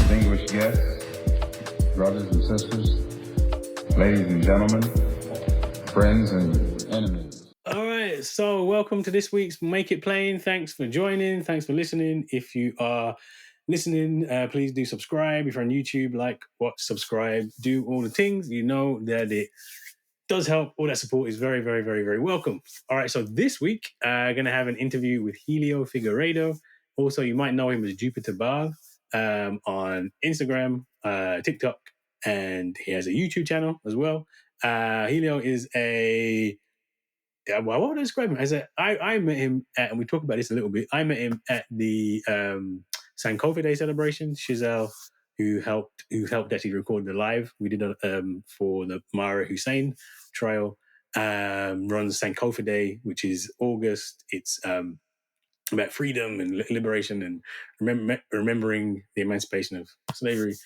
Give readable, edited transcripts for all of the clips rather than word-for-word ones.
distinguished guests, brothers and sisters, ladies and gentlemen, friends and enemies. All right, so welcome to this week's Make It Plain. Thanks for joining. Thanks for listening. If you are listening, please do subscribe. If you're on YouTube, like, watch, subscribe, do all the things. You know that it does help. All that support is very, very, very, very welcome. All right, so this week, I'm going to have an interview with Helio Figueiredo. Also, you might know him as Jupiter Bar on Instagram, TikTok, and he has a YouTube channel as well. Helio is what would I describe him as? I met him at, and we talk about this a little bit. I met him at the Sankofa Day celebration. Shizel, who helped actually record the live. We did for the Mara Hussein trial. Runs Sankofa Day, which is August. It's about freedom and liberation and remembering the emancipation of slavery.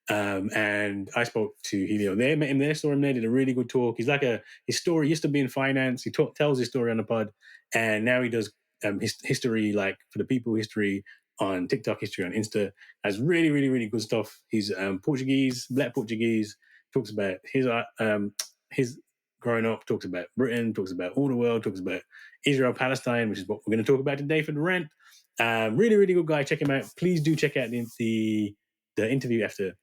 And I spoke to Helio there, met him there, saw him there, did a really good talk. He's like his story used to be in finance. He tells his story on the pod, and now he does his history, like for the people, history on TikTok, history on Insta. Has really, really, really good stuff. He's Portuguese, Black Portuguese. Talks about his growing up. Talks about Britain. Talks about all the world. Talks about Israel-Palestine, which is what we're going to talk about today for the rant. Really, really good guy. Check him out. Please do check out the interview after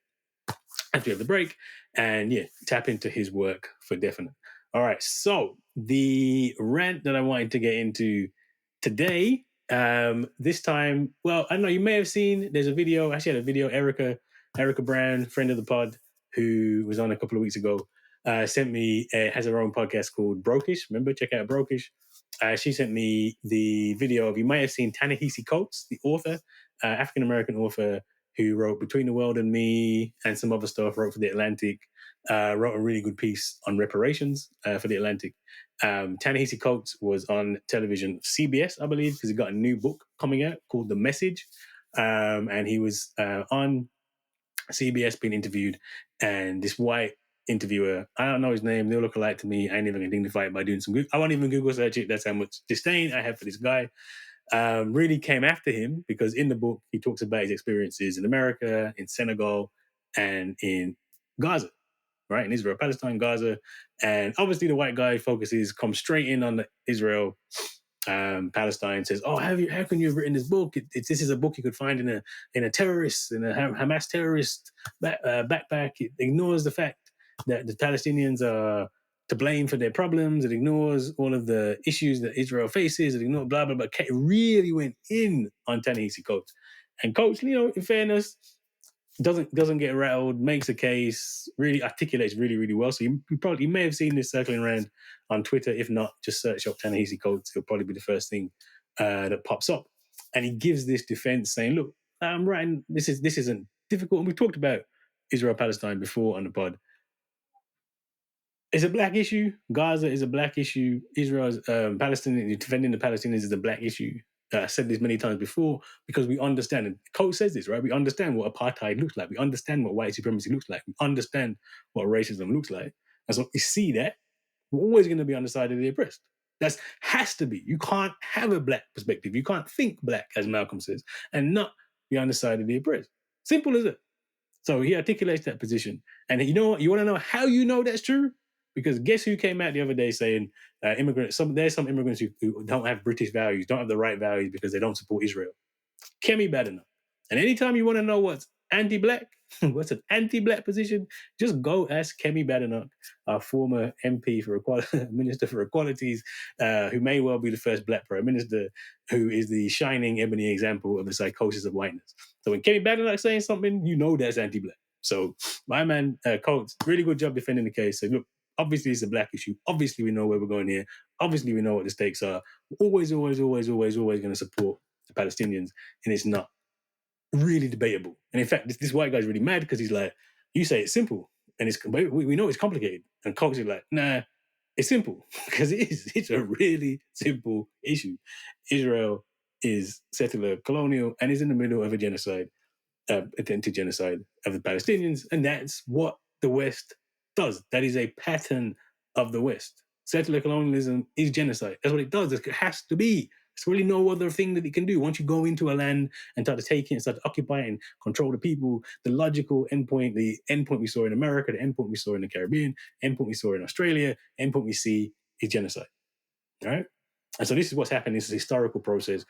you have the break, and tap into his work for definite. All right, so the rant that I wanted to get into today, this time, well, I don't know, you may have seen, there's a video, actually had a video, Erica Brown, friend of the pod, who was on a couple of weeks ago, sent me, has her own podcast called Brokish. Remember, check out Brokish. She sent me the video of, you may have seen Ta-Nehisi Coates, the author, African-American author, who wrote Between the World and Me and some other stuff, wrote for The Atlantic, wrote a really good piece on reparations for The Atlantic. Ta-Nehisi Coates was on television, CBS, I believe, because he got a new book coming out called The Message. And he was on CBS being interviewed, and this white interviewer, I don't know his name, they'll look alike to me, I ain't even going to dignify it by doing some good, I won't even Google search it, that's how much disdain I have for this guy. Really came after him because in the book he talks about his experiences in America, in Senegal, and in Gaza, right? In Israel, Palestine, Gaza, and obviously the white guy comes straight in on the Israel, Palestine. Says, "Oh, how can you have written this book? This is a book you could find in a Hamas terrorist backpack." It ignores the fact that the Palestinians are to blame for their problems. It ignores all of the issues that Israel faces. It ignores blah, blah, blah. It really went in on Ta-Nehisi Coates. And Coates, in fairness, doesn't get rattled, makes a case, really articulates really, really well. So you may have seen this circling around on Twitter. If not, just search up Ta-Nehisi Coates. It'll probably be the first thing that pops up. And he gives this defense saying, look, I'm writing, this isn't difficult. And we've talked about Israel-Palestine before on the pod. It's a black issue. Gaza is a black issue. Israel's Palestinian defending the Palestinians is a black issue. I said this many times before because we understand, and Coates says this, right? We understand what apartheid looks like. We understand what white supremacy looks like. We understand what racism looks like. And so we see that we're always going to be on the side of the oppressed. That has to be. You can't have a black perspective. You can't think black, as Malcolm says, and not be on the side of the oppressed. Simple as it. So he articulates that position. And you know what? You want to know how you know that's true? Because guess who came out the other day saying there's some immigrants who don't have British values, don't have the right values because they don't support Israel. Kemi Badenoch. And anytime you want to know what's anti-black, what's an anti-black position, just go ask Kemi Badenoch, our former MP for Minister for Equalities, who may well be the first black prime minister, who is the shining ebony example of the psychosis of whiteness. So when Kemi Badenoch saying something, you know that's anti-black. So my man Coates, really good job defending the case. So look, obviously it's a black issue. Obviously we know where we're going here. Obviously we know what the stakes are. We're always going to support the Palestinians, and it's not really debatable. And in fact, this white guy's really mad because he's like, you say it's simple, and we know it's complicated. And Coates is like, nah, it's simple because it is. It's a really simple issue. Israel is settler colonial and is in the middle of a genocide, attempted genocide of the Palestinians, and that's what the West does. That is a pattern of the West. Settler colonialism is genocide. That's what it does. It has to be There's really no other thing that it can do. Once you go into a land and start to take it and start to occupy it and control the people, the logical endpoint, the endpoint we saw in America, the endpoint we saw in the Caribbean, endpoint we saw in Australia, endpoint we see is genocide. All right? And so this is what's happened. This is a historical process.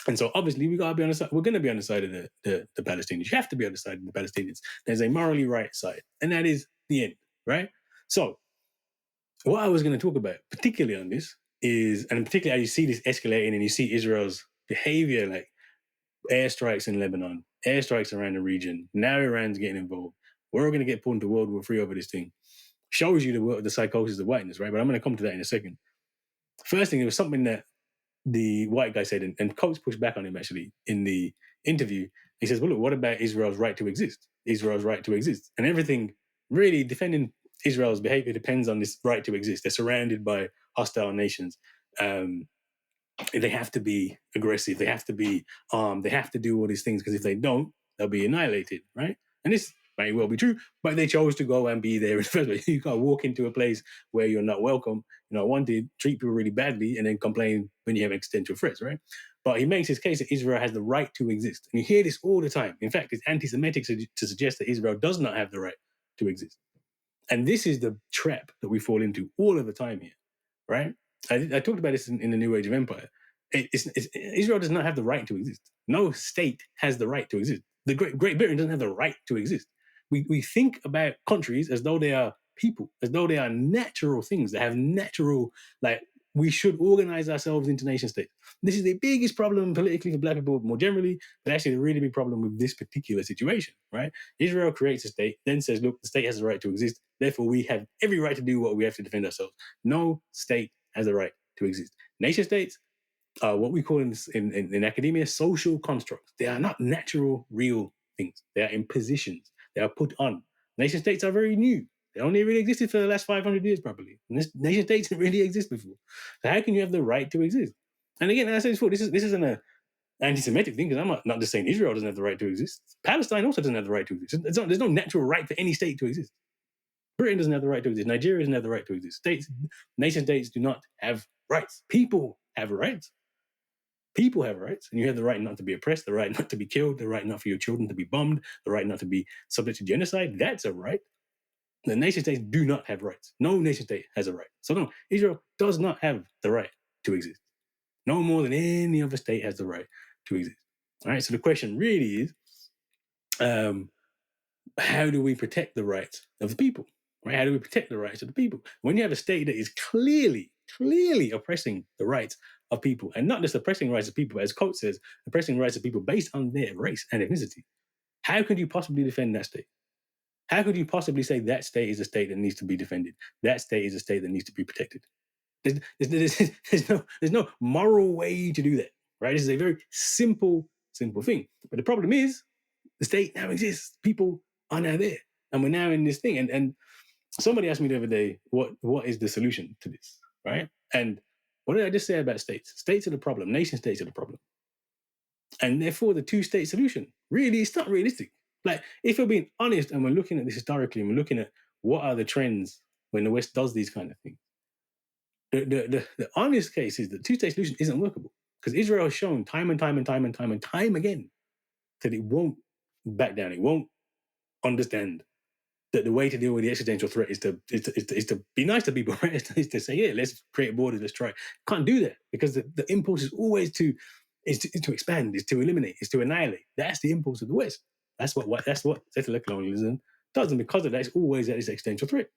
And so obviously we gotta be on the side. We're going to be on the side of the Palestinians. You have to be on the side of the Palestinians. There's a morally right side, and that is the end, right? So what I was going to talk about, particularly on this, is, and particularly as you see this escalating, and you see Israel's behavior, like airstrikes in Lebanon, airstrikes around the region. Now Iran's getting involved. We're all going to get pulled into World War III over this thing. Shows you the psychosis of whiteness, right? But I'm going to come to that in a second. First thing, it was something that the white guy said, and Coates pushed back on him actually in the interview. He says, well, look, what about Israel's right to exist? Israel's right to exist. And everything really defending Israel's behavior depends on this right to exist. They're surrounded by hostile nations. They have to be aggressive. They have to be armed. They have to do all these things because if they don't, they'll be annihilated, right? And this may well be true, but they chose to go and be there in the first place. You can't walk into a place where you're not welcome, you're not wanted, treat people really badly, and then complain when you have existential threats, right? But he makes his case that Israel has the right to exist. And you hear this all the time. In fact, it's anti-Semitic to suggest that Israel does not have the right to exist. And this is the trap that we fall into all of the time here, right? I talked about this in the New Age of Empire. Israel does not have the right to exist. No state has the right to exist. The Great Britain doesn't have the right to exist. We think about countries as though they are people, as though they are natural things that have natural, like, we should organize ourselves into nation states. This is the biggest problem politically for Black people more generally, but actually a really big problem with this particular situation, right? Israel creates a state, then says, look, the state has the right to exist. Therefore, we have every right to do what we have to defend ourselves. No state has the right to exist. Nation states are what we call in academia social constructs. They are not natural, real things. They are impositions. They are put on. Nation states are very new. They only really existed for the last 500 years, probably. And this nation states didn't really exist before. So how can you have the right to exist? And again, as I said before, this isn't an anti-Semitic thing, because I'm not just saying Israel doesn't have the right to exist. Palestine also doesn't have the right to exist. There's no natural right for any state to exist. Britain doesn't have the right to exist. Nigeria doesn't have the right to exist. Nation states do not have rights. People have rights. People have rights, and you have the right not to be oppressed, the right not to be killed, the right not for your children to be bombed, the right not to be subject to genocide. That's a right. The nation states do not have rights. No nation state has a right. So no, Israel does not have the right to exist. No more than any other state has the right to exist. All right. So the question really is, how do we protect the rights of the people? Right? How do we protect the rights of the people? When you have a state that is clearly oppressing the rights of people, and not just oppressing rights of people, as Coates says, oppressing rights of people based on their race and ethnicity, how could you possibly defend that state? How could you possibly say that state is a state that needs to be defended? That state is a state that needs to be protected. There's no moral way to do that, right? This is a very simple thing. But the problem is, the state now exists. People are now there, and we're now in this thing. And somebody asked me the other day, what is the solution to this, right? And what did I just say about states? States are the problem. Nation states are the problem. And therefore, the two-state solution, really, it's not realistic. Like, if we're being honest and we're looking at this historically and we're looking at what are the trends when the West does these kind of things, the honest case is that two-state solution isn't workable, because Israel has shown time and time again that it won't back down. It won't understand that the way to deal with the existential threat is to be nice to people, right? Is to say, yeah, let's create borders, let's try. Can't do that, because the impulse is always to expand, is to eliminate, is to annihilate. That's the impulse of the West. That's what secular colonialism does, and because of that, it's always at this existential threat,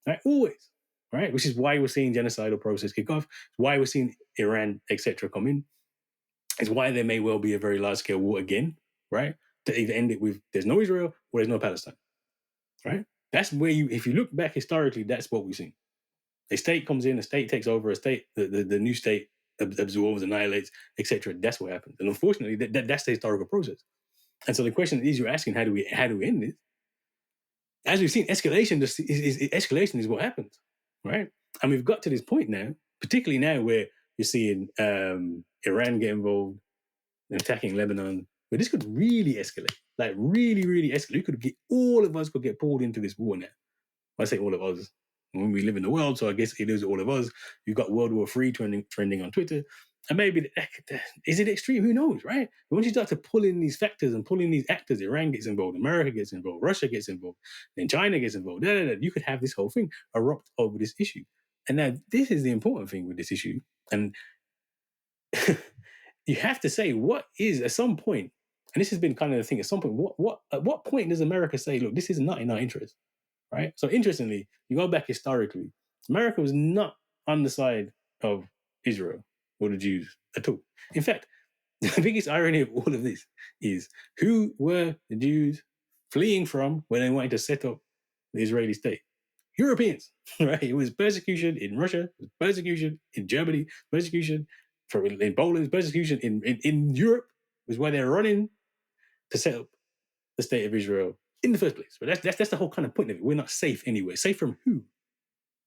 right? Always, right? Which is why we're seeing genocidal process kick off. Why we're seeing Iran, etc., come in. It's why there may well be a very large scale war again, right? To either end it with there's no Israel or there's no Palestine. Right? That's where if you look back historically, that's what we've seen. A state comes in, a state takes over, a state, the new state absorbs, annihilates, etc. That's what happens. And unfortunately, that's the historical process. And so the question is, you're asking, how do we end this? As we've seen, escalation is what happens, right? And we've got to this point now, particularly now where you're seeing Iran get involved in attacking Lebanon, but this could really escalate, like really escalate. All of us could get pulled into this war now. I say all of us, when we live in the world, so I guess it is all of us. You've got World War III trending on Twitter. And maybe, is it extreme? Who knows, right? But once you start to pull in these factors and pull in these actors, Iran gets involved, America gets involved, Russia gets involved, then China gets involved, you could have this whole thing erupt over this issue. And now this is the important thing with this issue. And you have to say, what is, at some point, and this has been kind of the thing, at some point, at what point does America say, look, this is not in our interest, right? So interestingly, you go back historically, America was not on the side of Israel or the Jews at all. In fact, the biggest irony of all of this is, who were the Jews fleeing from when they wanted to set up the Israeli state? Europeans, right? It was persecution in Russia, it was persecution in Germany, persecution in Poland, persecution in Europe was why they're running to set up the state of Israel in the first place. But that's the whole kind of point of it. We're not safe anywhere. Safe from who?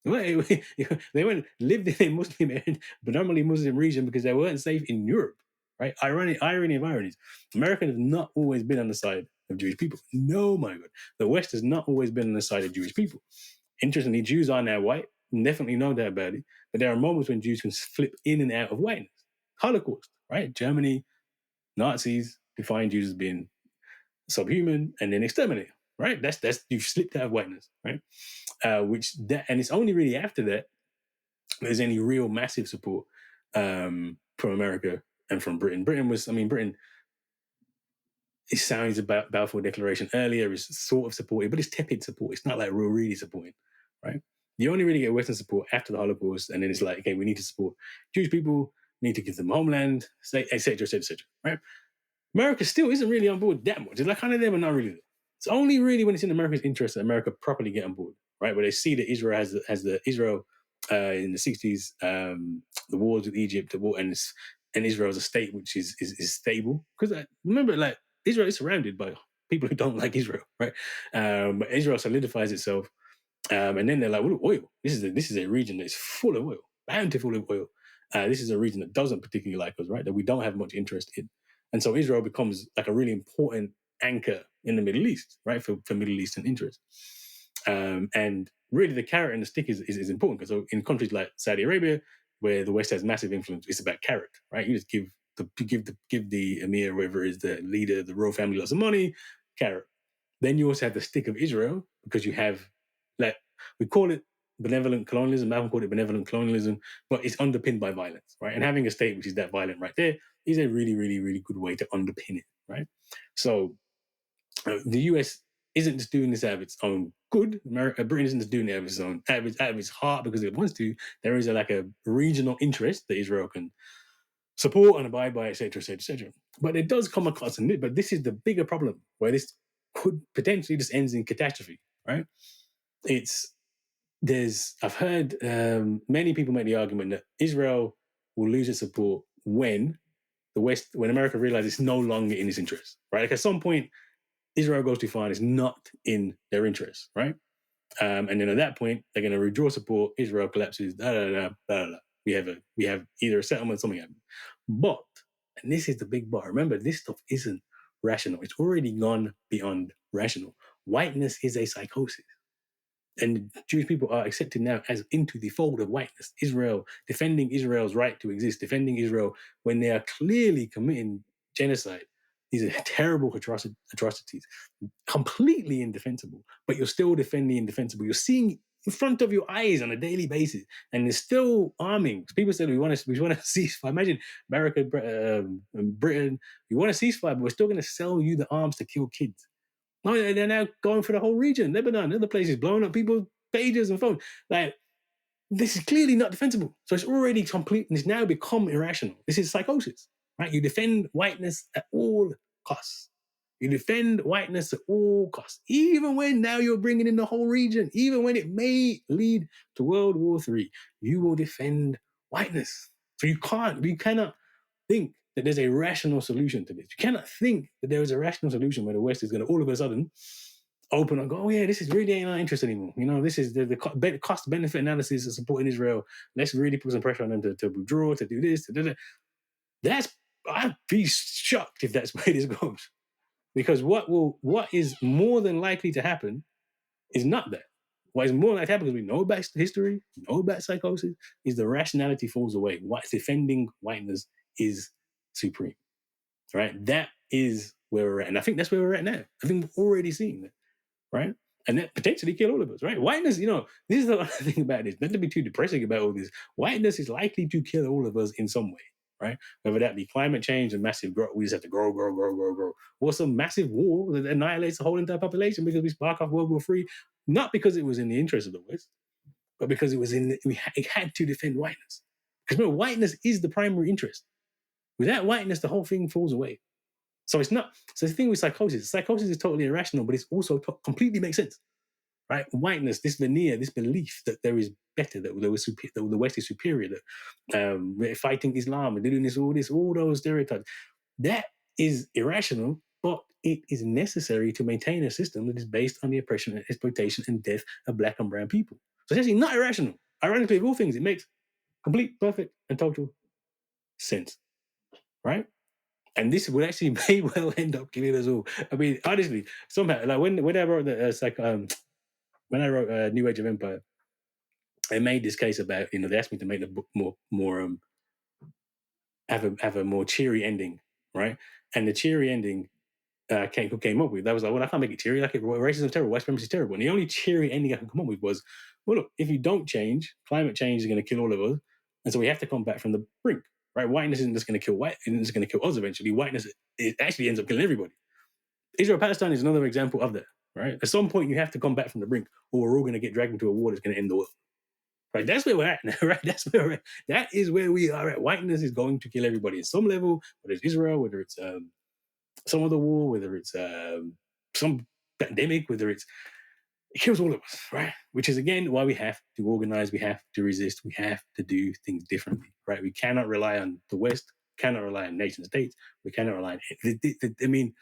They lived in a Muslim, predominantly Muslim region because they weren't safe in Europe, right? Irony of ironies. America has not always been on the side of Jewish people. No, my God. The West has not always been on the side of Jewish people. Interestingly, Jews are now white. Definitely know that about it. But there are moments when Jews can flip in and out of whiteness. Holocaust, right? Germany, Nazis define Jews as being subhuman and then exterminate, right? That's you've slipped out of whiteness, right? And it's only really after that there's any real massive support from America and from Britain. Britain. It sounds about Balfour Declaration earlier is sort of supported, but it's tepid support. It's not like really supporting, right? You only really get Western support after the Holocaust, and then it's like, okay, we need to support Jewish people, we need to give them homeland, etc., right? America still isn't really on board that much. It's like kind of there, but not really there. It's only really when it's in America's interest that America properly get on board, right? Where they see that Israel has the Israel in the 60s, the wars with Egypt, the war, and Israel as a state which is stable. Because remember, like, Israel is surrounded by people who don't like Israel, right? But Israel solidifies itself, and then they're like, well, oil. This is a region that's full of oil, bountiful of oil. This is a region that doesn't particularly like us, right? That we don't have much interest in. And so Israel becomes like a really important anchor in the Middle East, right, for Middle Eastern interests. And really the carrot and the stick is important, because so in countries like Saudi Arabia, where the West has massive influence, it's about carrot, right? You just give the emir, whoever is the leader, the royal family, lots of money, carrot. Then you also have the stick of Israel, because you have, like, we call it benevolent colonialism. Malcolm called it benevolent colonialism, but it's underpinned by violence, right? And having a state which is that violent right there is a really, really, really good way to underpin it, right? So the US isn't just doing this out of its own good. Britain isn't just doing it out of its heart because it wants to. There is a regional interest that Israel can support and abide by, etc., etc., etc. But it does come across, but this is the bigger problem, where this could potentially just ends in catastrophe, right? I've heard many people make the argument that Israel will lose its support when America realizes it's no longer in its interest, right? Like at some point, Israel goes too far and it's not in their interest, right? And then at that point, they're going to withdraw support. Israel collapses. We have either a settlement, something happens. But, and this is the big but, remember, this stuff isn't rational. It's already gone beyond rational. Whiteness is a psychosis. And Jewish people are accepted now as into the fold of whiteness. Israel, defending Israel's right to exist, defending Israel when they are clearly committing genocide. These are terrible atrocities, completely indefensible, but you're still defending the indefensible. You're seeing in front of your eyes on a daily basis, and there's still arming. People said we want to ceasefire. Imagine America, Britain, we want to ceasefire, but we're still going to sell you the arms to kill kids. No, they're now going for the whole region. Lebanon, other places, blowing up people's pages and phones. Like, this is clearly not defensible. So it's already complete, and it's now become irrational. This is psychosis, right? You defend whiteness at all costs. You defend whiteness at all costs, even when now you're bringing in the whole region, even when it may lead to World War III, you will defend whiteness. So you cannot think that there's a rational solution to this. You cannot think that there is a rational solution where the West is going to all of a sudden open and go, oh yeah, this is really ain't our interest anymore. You know, this is the cost-benefit analysis of supporting Israel. Let's really put some pressure on them to withdraw, to do this, to do that. I'd be shocked if that's where this goes. Because what is more than likely to happen is not that. what is more likely to happen, because we know about history, know about psychosis, is the rationality falls away. What's defending whiteness is supreme, right? That is where we're at. And I think that's where we're at now. I think we're already seeing that, right? And that potentially kill all of us, right? Whiteness, this is the other thing about this. Not to be too depressing about all this. Whiteness is likely to kill all of us in some way, right? Whether that be climate change and massive growth, we just have to grow, or some massive war that annihilates the whole entire population because we spark off World War III, not because it was in the interest of the West, but because it had to defend whiteness. Because remember, whiteness is the primary interest. Without whiteness, the whole thing falls away. So it's not. So the thing with psychosis is totally irrational, but it's also completely makes sense, right? Whiteness, this veneer, this belief that there is better, that the West is superior, that we're fighting Islam, we're doing this, all those stereotypes. That is irrational, but it is necessary to maintain a system that is based on the oppression and exploitation and death of Black and brown people. So it's actually not irrational. Ironically, of all things, it makes complete, perfect, and total sense, right? And this would actually may well end up killing us all. I mean, honestly, somehow, like when I wrote when I wrote New Age of Empire, I made this case about, they asked me to make the book more have a more cheery ending, right? And the cheery ending came up with, that was like, well, I can't make it cheery. Like, racism is terrible, white supremacy is terrible. And the only cheery ending I can come up with was, well, look, if you don't change, climate change is going to kill all of us, and so we have to come back from the brink, right? Whiteness isn't just going to kill it's going to kill us eventually. Whiteness, it actually ends up killing everybody. Israel-Palestine is another example of that, right? At some point, you have to come back from the brink, or we're all going to get dragged into a war that's going to end the world. Right, that's where we're at now, right? That is where we are at. Whiteness is going to kill everybody at some level, whether it's Israel, whether it's some other war, whether it's some pandemic, it kills all of us, right? Which is, again, why we have to organize, we have to resist, we have to do things differently, right? We cannot rely on the West, cannot rely on nation states, we cannot rely on I mean,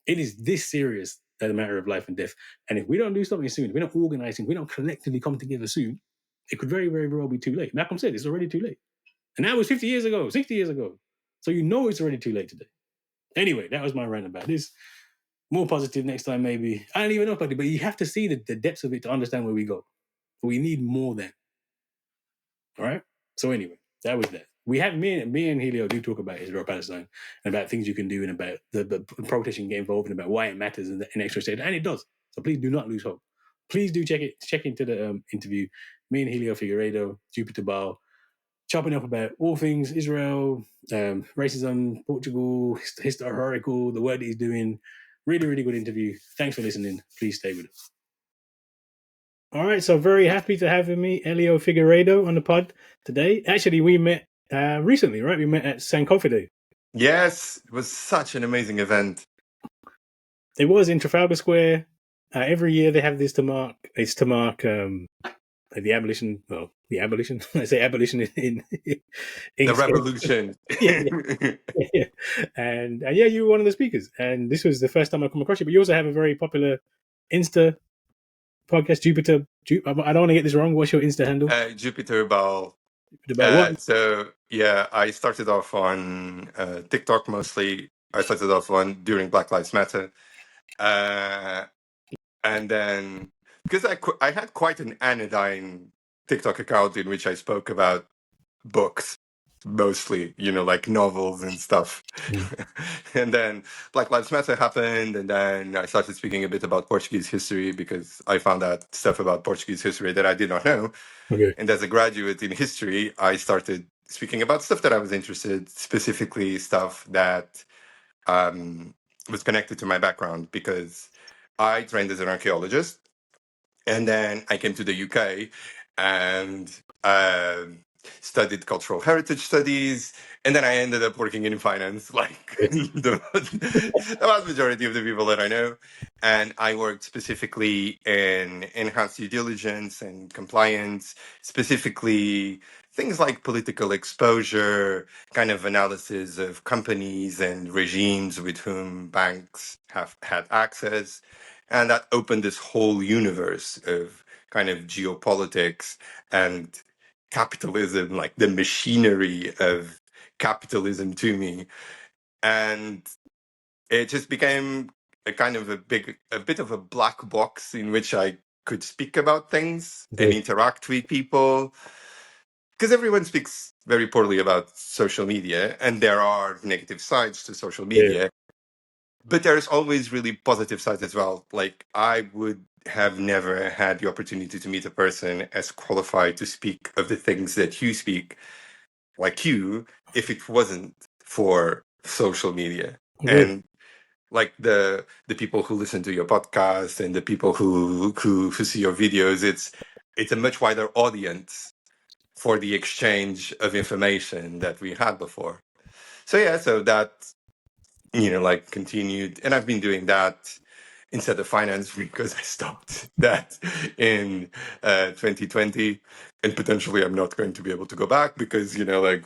it is this serious, that a matter of life and death. And if we don't do something soon, if we're not organizing, we don't collectively come together soon, it could very, very well be too late. Malcolm said it's already too late. And that was 50 years ago, 60 years ago. So it's already too late today. Anyway, that was my rant about this. More positive next time, maybe. I don't even know about it, but you have to see the depths of it to understand where we go. We need more than. All right? So anyway, that was that. We have me and Helio do talk about Israel-Palestine and about things you can do and about the protest you can get involved in, about why it matters in extra state. And it does. So please do not lose hope. Please do check into the interview. Me and Helio Figueiredo, Jupiter Ball, chopping up about all things Israel, racism, Portugal, historical, the work that he's doing. Really, really good interview. Thanks for listening. Please stay with us. All right, so very happy to have me, Elio Figueiredo, on the pod today. Actually, we met recently, right? We met at Sankofa Day. Yes, it was such an amazing event. It was in Trafalgar Square. Every year they have this to mark the abolition. Well, the abolition. I say abolition in the revolution. yeah. And you were one of the speakers, and this was the first time I come across you. But you also have a very popular Insta podcast, Jupiter. I don't want to get this wrong. What's your Insta handle? Jupiter Ball. So yeah, I started off on TikTok mostly. I started off during Black Lives Matter, and then because I had quite an anodyne TikTok account in which I spoke about books mostly, like novels and stuff. And then Black Lives Matter happened, and then I started speaking a bit about Portuguese history because I found out stuff about Portuguese history that I did not know. Okay. And as a graduate in history, I started speaking about stuff that I was interested, specifically stuff that was connected to my background, because I trained as an archaeologist, and then I came to the UK and studied cultural heritage studies, and then I ended up working in finance, like the vast majority of the people that I know. And I worked specifically in enhanced due diligence and compliance, specifically things like political exposure, kind of analysis of companies and regimes with whom banks have had access. And that opened this whole universe of kind of geopolitics and capitalism, like the machinery of capitalism to me. And it just became a kind of a bit of a black box in which I could speak about things and interact with people. Because everyone speaks very poorly about social media, and there are negative sides to social media, but there's always really positive sides as well. Like, I would have never had the opportunity to meet a person as qualified to speak of the things that you speak, like you, if it wasn't for social media. And like the people who listen to your podcast and the people who see your videos, it's a much wider audience for the exchange of information that we had before. So yeah, so that, like, continued, and I've been doing that instead of finance because I stopped that in 2020, and potentially I'm not going to be able to go back because, like,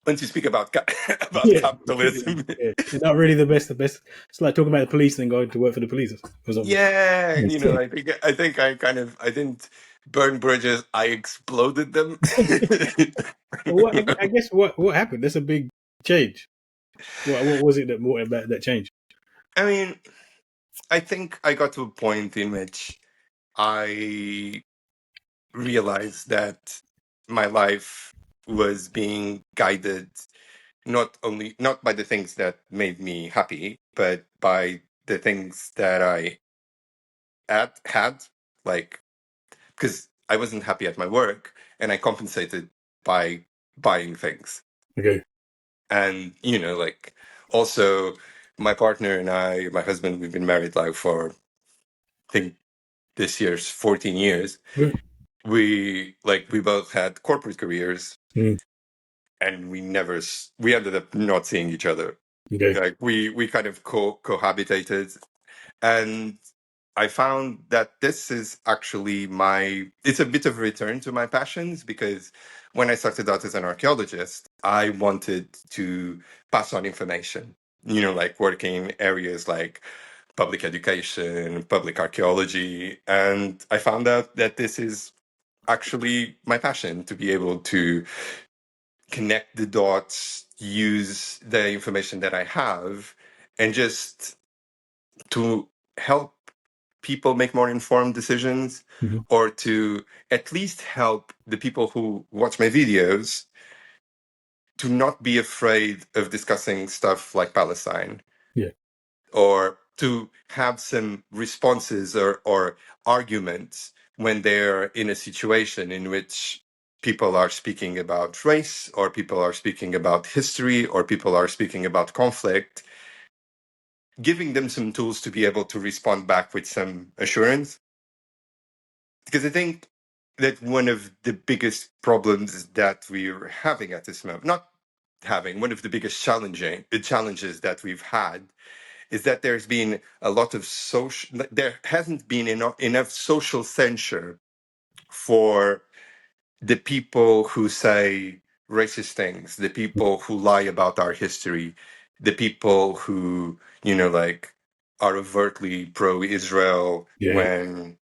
once you speak about about capitalism, it's not really the best. The best. It's like talking about the police and going to work for the police. yeah, I think I didn't burn bridges, I exploded them. Well, I guess what happened? That's a big change. What was it that brought about that change? I mean, I think I got to a point in which I realized that my life was being guided not by the things that made me happy, but by the things that I had, like, because I wasn't happy at my work, and I compensated by buying things. Okay. And like, also, my partner and my husband, we've been married like for, I think, this year's 14 years. We both had corporate careers, and we ended up not seeing each other. Okay. Like, we kind of cohabitated, and I found that this is actually it's a bit of a return to my passions, because when I started out as an archaeologist, I wanted to pass on information, like working in areas like public education, public archaeology. And I found out that this is actually my passion, to be able to connect the dots, use the information that I have, and just to help people make more informed decisions, or to at least help the people who watch my videos to not be afraid of discussing stuff like Palestine. Yeah. Or to have some responses or arguments when they're in a situation in which people are speaking about race, or people are speaking about history, or people are speaking about conflict, giving them some tools to be able to respond back with some assurance. Because I think that one of the biggest problems that we're having at this moment, not having, one of the biggest challenges that we've had, is that there's been a lot of there hasn't been enough social censure for the people who say racist things, the people who lie about our history, the people who, like, are overtly pro-Israel when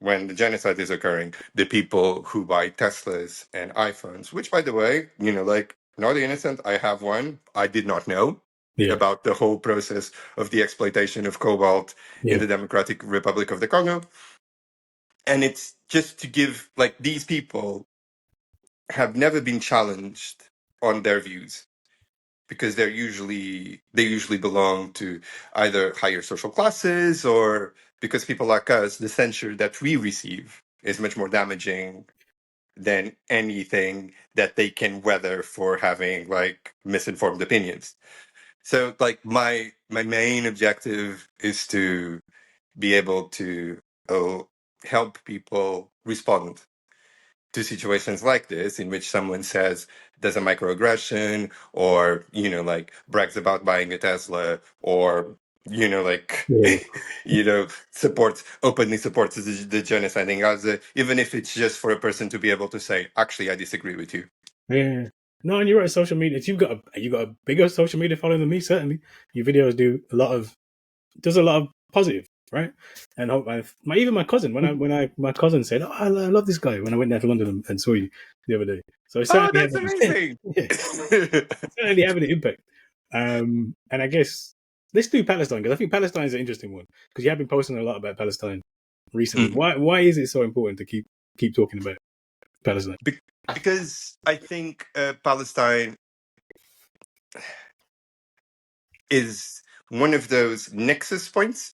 the genocide is occurring, the people who buy Teslas and iPhones, which, by the way, like, not innocent. I have one. I did not know about the whole process of the exploitation of cobalt in the Democratic Republic of the Congo. And it's just to give, like, these people have never been challenged on their views, because they usually belong to either higher social classes, or because people like us, the censure that we receive is much more damaging than anything that they can weather for having, like, misinformed opinions. So, like, my main objective is to be able to help people respond to situations like this, in which someone says there's a microaggression, or like, brags about buying a Tesla, or like, openly supports the genocide in Gaza, even if it's just for a person to be able to say, actually, I disagree with you. Yeah. No, and you're right. Social media. You've got a bigger social media following than me. Certainly, your videos does a lot of positive, right? And even my cousin, my cousin said, "Oh, I love this guy," when I went down to London and saw you the other day. So it's certainly That's amazing. certainly having an impact. And I guess let's do Palestine, because I think Palestine is an interesting one, because you have been posting a lot about Palestine recently. Mm. Why is it so important to keep talking about Palestine? Because I think Palestine is one of those nexus points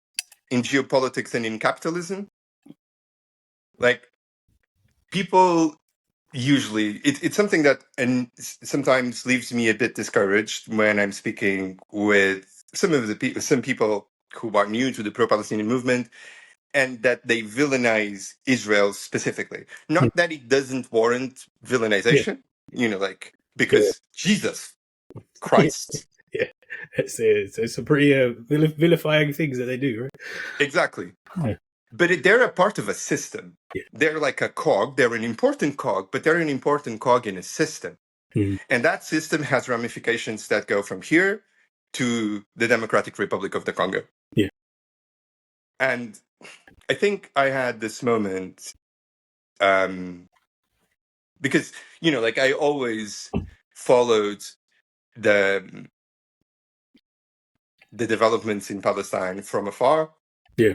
in geopolitics and in capitalism. Like, people usually, it's something that and sometimes leaves me a bit discouraged when I'm speaking with some people who are new to the pro-Palestinian movement, and that they villainize Israel specifically. Not that it doesn't warrant Yeah, villainization, like, yeah, because Jesus yeah, Christ. yeah. It's a pretty vilifying things that they do, right? Exactly. Yeah, But they're a part of a system. yeah. They're like a cog. They're an important cog, but they're an important cog in a system. Mhm. And that system has ramifications that go from here to the Democratic Republic of the Congo. Yeah. And I think I had this moment because, like, I always followed the developments in Palestine from afar. Yeah.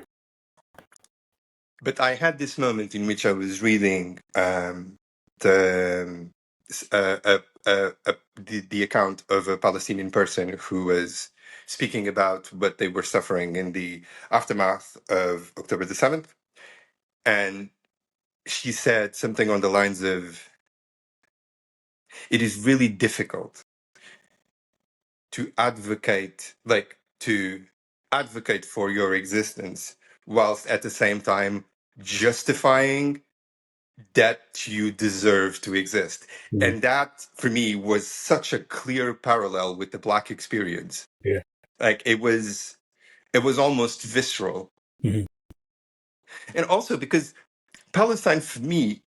But I had this moment in which I was reading the the account of a Palestinian person who was speaking about what they were suffering in the aftermath of October the 7th. And she said something on the lines of, it is really difficult to advocate for your existence whilst at the same time justifying that you deserve to exist. Mhm. And that for me was such a clear parallel with the Black experience. Yeah. Like, it was almost visceral. Mhm. And also because Palestine, for me,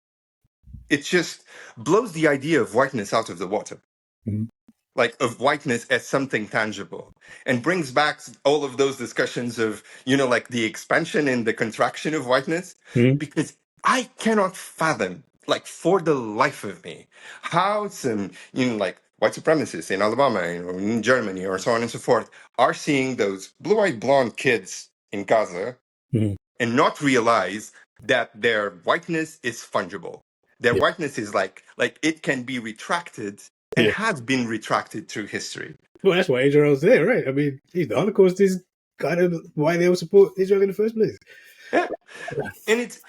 it just blows the idea of whiteness out of the water. Mhm. Like, of whiteness as something tangible, and brings back all of those discussions of, like, the expansion and the contraction of whiteness, Mhm. because I cannot fathom, like, for the life of me, how some, like, white supremacists in Alabama or in Germany or so on and so forth are seeing those blue-eyed blonde kids in Gaza Mhm. and not realize that their whiteness is fungible. Their Yeah. whiteness is like it can be retracted and Yeah. has been retracted through history. Well, that's why Israel's there, right? I mean, the Holocaust is kind of why they will support Israel in the first place. Yeah. And it's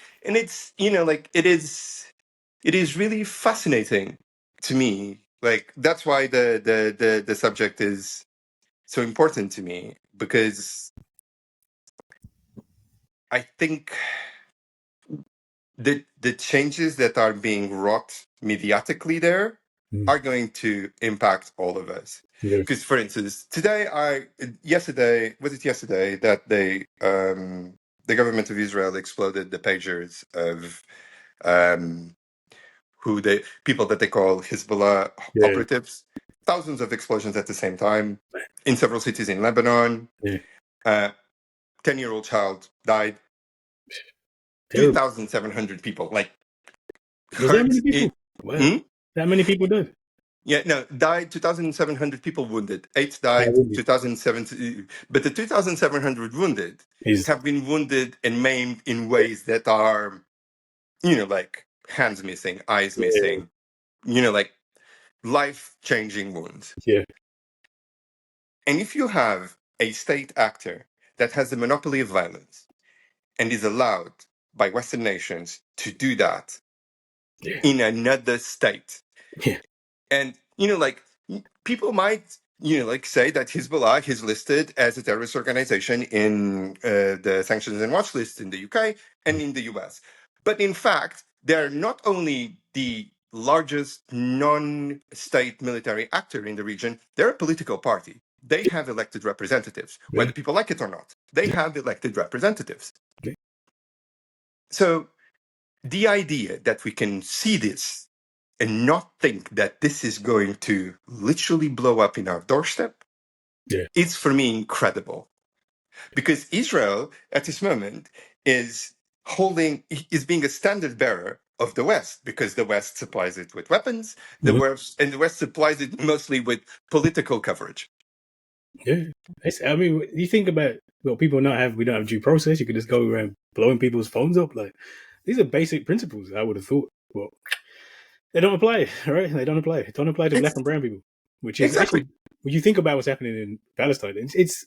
like, it is really fascinating to me. Like, that's why the subject is so important to me, because I think the changes that are being wrought mediatically there Mhm. are going to impact all of us. Yeah. Because, for instance, yesterday that the government of Israel exploded the pagers of um, people that they call Hezbollah Yeah. operatives. Thousands of explosions at the same time in several cities in Lebanon. Yeah. 10-year-old child died. Terrible. 2,700 people, like, Was that many hurt people? it. Wow. Hmm? That many people died? Yeah, no, died. 2,700 people wounded. 8 Oh, died. really? 2,070, but the 2,700 wounded Is have been wounded and maimed in ways that are, like, hands missing, eyes yeah. missing, like, life-changing wounds. Yeah. And if you have a state actor that has the monopoly of violence and is allowed by Western nations to do that Yeah. in another state, Yeah. and, like, people might, like, say that Hezbollah is listed as a terrorist organization in the sanctions and watch list in the UK and in the US. But in fact, they're not only the largest non-state military actor in the region, they're a political party. They have elected representatives, Yeah. whether people like it or not. They Yeah. have elected representatives. Yeah. So the idea that we can see this and not think that this is going to literally blow up in our doorstep, Yeah. is for me incredible. Because Israel at this moment is being a standard bearer of the West, because the West supplies it with weapons, Mhm. and the West supplies it mostly with political coverage. Yeah. I mean, you think about people we don't have due process. You could just go around blowing people's phones up. Like these are basic principles. I would have thought. Well, they don't apply, right? They don't apply. They don't apply to black It's and brown people, which is exactly. actually when you think about what's happening in Palestine. It's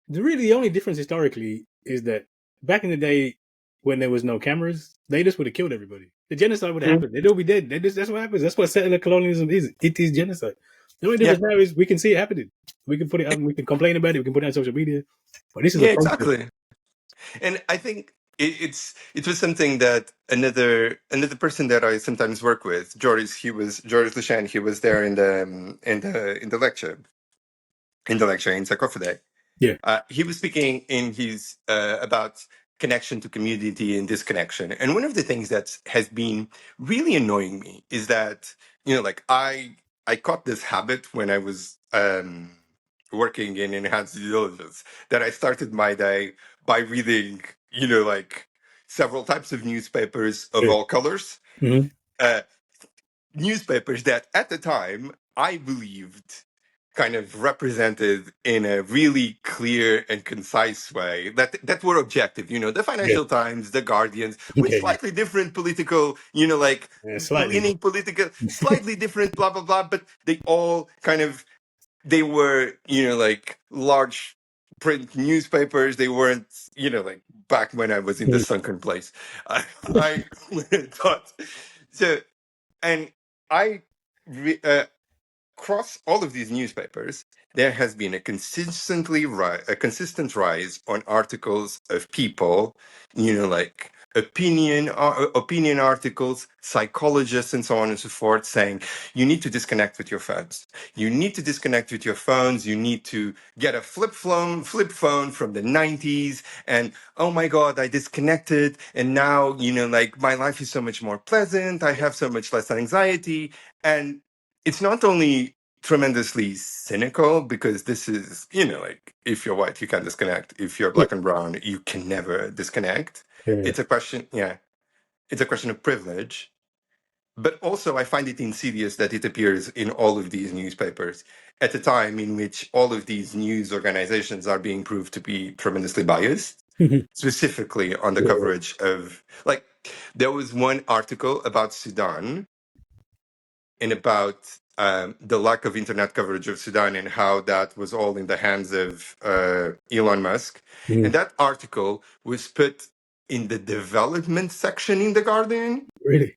really the only difference historically is that back in the day when there was no cameras, they just would have killed everybody. The genocide would have Mm. happened. They'd all be dead. That's what happens. That's what settler colonialism is. It is genocide. The only Yeah, difference now is we can see it happening. We can put it up. We can complain about it. We can put it on social media. But this is a yeah, process. exactly. And I think it was something that another person that I sometimes work with, Joris Lushan. He was there in the lecture in Sarcophagi. Yeah. He was speaking in his about connection to community and disconnection. And one of the things that has been really annoying me is that like I caught this habit when I was working in enhanced due diligence, that I started my day by reading like several types of newspapers of Yeah. all colors. Mm-hmm. Uh, Newspapers that at the time I believed kind of represented in a really clear and concise way that were objective. The Yeah. Financial Times, the Guardians, with Yeah. Yeah. slightly different political, like Yeah, slightly. leaning political, slightly different, blah blah blah. But they all kind of they were like large print newspapers. They weren't like back when I was in the sunken place. I thought so, and I. Across all of these newspapers, there has been a consistent rise on articles of people, like opinion articles, psychologists, and so on and so forth, saying you need to disconnect with your phones. You need to disconnect with your phones. You need to get a flip phone from the 90s. And oh my God, I disconnected, and now like my life is so much more pleasant. I have so much less anxiety. And it's not only tremendously cynical, because this is, like if you're white, you can disconnect. If you're Yeah. black and brown, you can never disconnect. Yeah. It's a question, yeah, it's a question of privilege. But also, I find it insidious that it appears in all of these newspapers at a time in which all of these news organizations are being proved to be tremendously biased, specifically on the Yeah. coverage of, like, there was one article about Sudan and about the lack of internet coverage of Sudan and how that was all in the hands of Elon Musk. Mm. And that article was put in the development section in The Guardian. Really?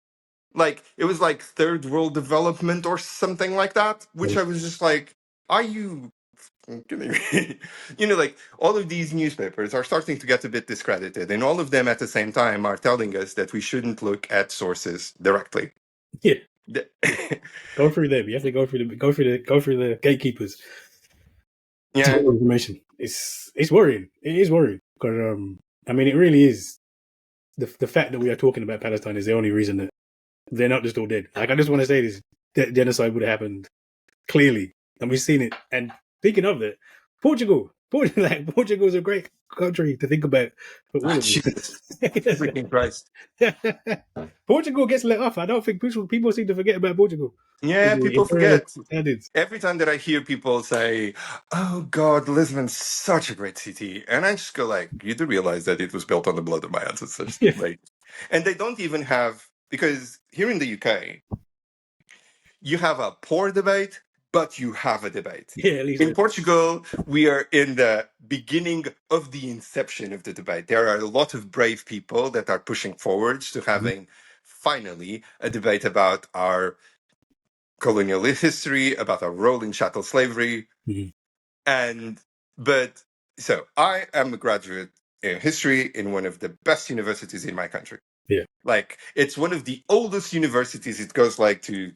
Like, it was like third world development or something like that, which Yeah. I was just like, are you kidding me? Like, all of these newspapers are starting to get a bit discredited, and all of them at the same time are telling us that we shouldn't look at sources directly. Yeah. The- Go through them. You have to go through the gatekeepers to yeah. get information. It's worrying. It is worrying because I mean it really is the fact that we are talking about Palestine is the only reason that they're not just all dead. Like I just want to say this: that genocide would have happened clearly, and we've seen it. And speaking of that, Portugal is a great country to think about for all of Jesus us. freaking Christ. Portugal gets let off. I don't think people seem to forget about Portugal with Yeah, the people imperialist forget. standards. Every time that I hear people say, "Oh God, Lisbon's such a great city," and I just go like, "You do realize that it was built on the blood of my ancestors?" Yeah, Like, and they don't even have, because here in the UK, you have a poor debate, but you have a debate. yeah, at least In Portugal, we are in the beginning of the inception of the debate. There are a lot of brave people that are pushing forwards to having finally a debate about our colonial history, about our role in chattel slavery. Mhm. And, but, so I am a graduate in history in one of the best universities in my country. Yeah. Like, it's one of the oldest universities. It goes like to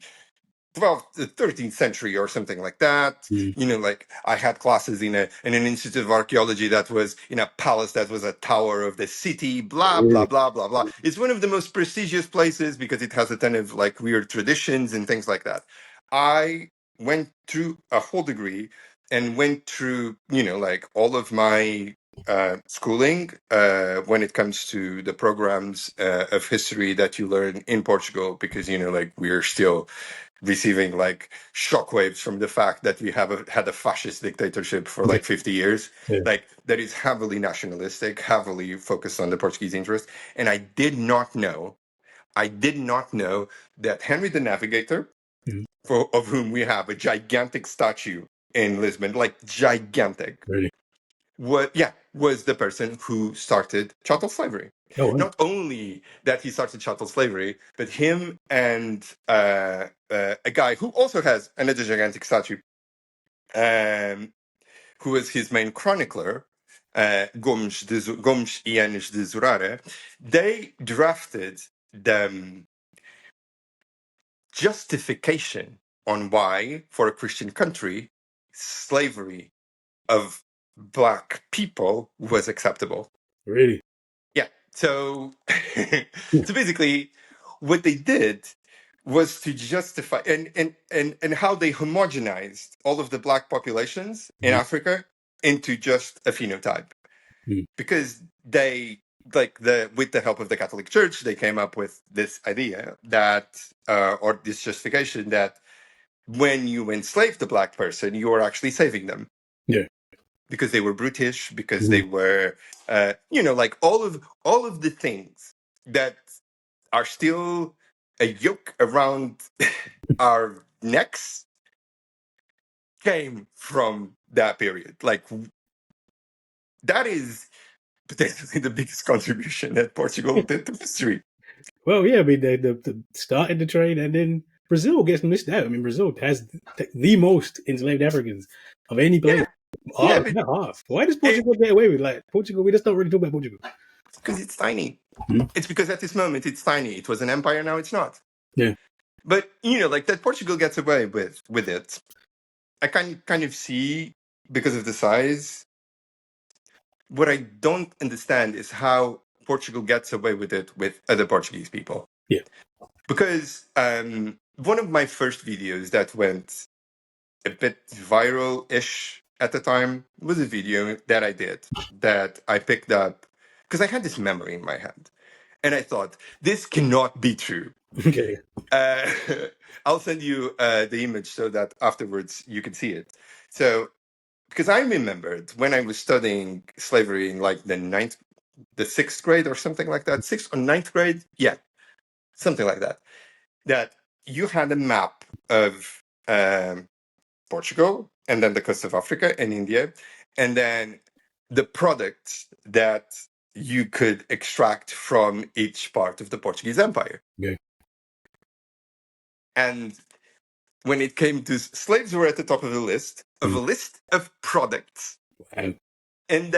12th, the 13th century or something like that. Mhm. Like I had classes in an institute of archaeology that was in a palace that was a tower of the city, blah, blah, Really? blah, blah, blah. It's one of the most prestigious places because it has a ton of like weird traditions and things like that. I went through a whole degree and went through, like all of my schooling when it comes to the programs of history that you learn in Portugal, because, like we're still receiving like shockwaves from the fact that we had a fascist dictatorship for like 50 years, Yeah. like that is heavily nationalistic, heavily focused on the Portuguese interest. And I did not know that Henry the Navigator, Mhm. of whom we have a gigantic statue in Lisbon, like gigantic, Really? was the person who started chattel slavery. Oh, wow. Not only that he started chattel slavery, but him and a guy who also has another gigantic statue, who was his main chronicler, Gomes Ianes de Zurara, they drafted the justification on why, for a Christian country, slavery of Black people was acceptable. Really? Yeah. So, so basically, what they did was to justify and how they homogenized all of the Black populations in Mhm. Africa into just a phenotype, Mhm. because they with the help of the Catholic Church, they came up with this idea that or this justification that when you enslave the Black person, you are actually saving them. Yeah. Because they were brutish, because Mhm. they were, like all of the things that are still a yoke around our necks came from that period. Like that is potentially the biggest contribution that Portugal did to history. Well, yeah, I mean, the started the trade, and then Brazil gets missed out. I mean, Brazil has the most enslaved Africans of any place. Yeah, Half, but not half. Why does Portugal get away with like Portugal? We just don't really talk about Portugal. because it's tiny. Mhm. It's because at this moment it's tiny. It was an empire, now it's not. Yeah. But like that Portugal gets away with it. I kind of see, because of the size. What I don't understand is how Portugal gets away with it with other Portuguese people. Yeah. Because one of my first videos that went a bit viral-ish at the time was a video that I did, that I picked up because I had this memory in my head. And I thought, this cannot be true. Okay. Uh, I'll send you the image so that afterwards you can see it. So, because I remembered when I was studying slavery in like the sixth grade or something like that, sixth or ninth grade, yeah, something like that. That you had a map of Portugal, and then the coast of Africa and India, and then the products that you could extract from each part of the Portuguese Empire. Yeah. And when it came to slaves, were at the top of the list of a list of products. Wow. And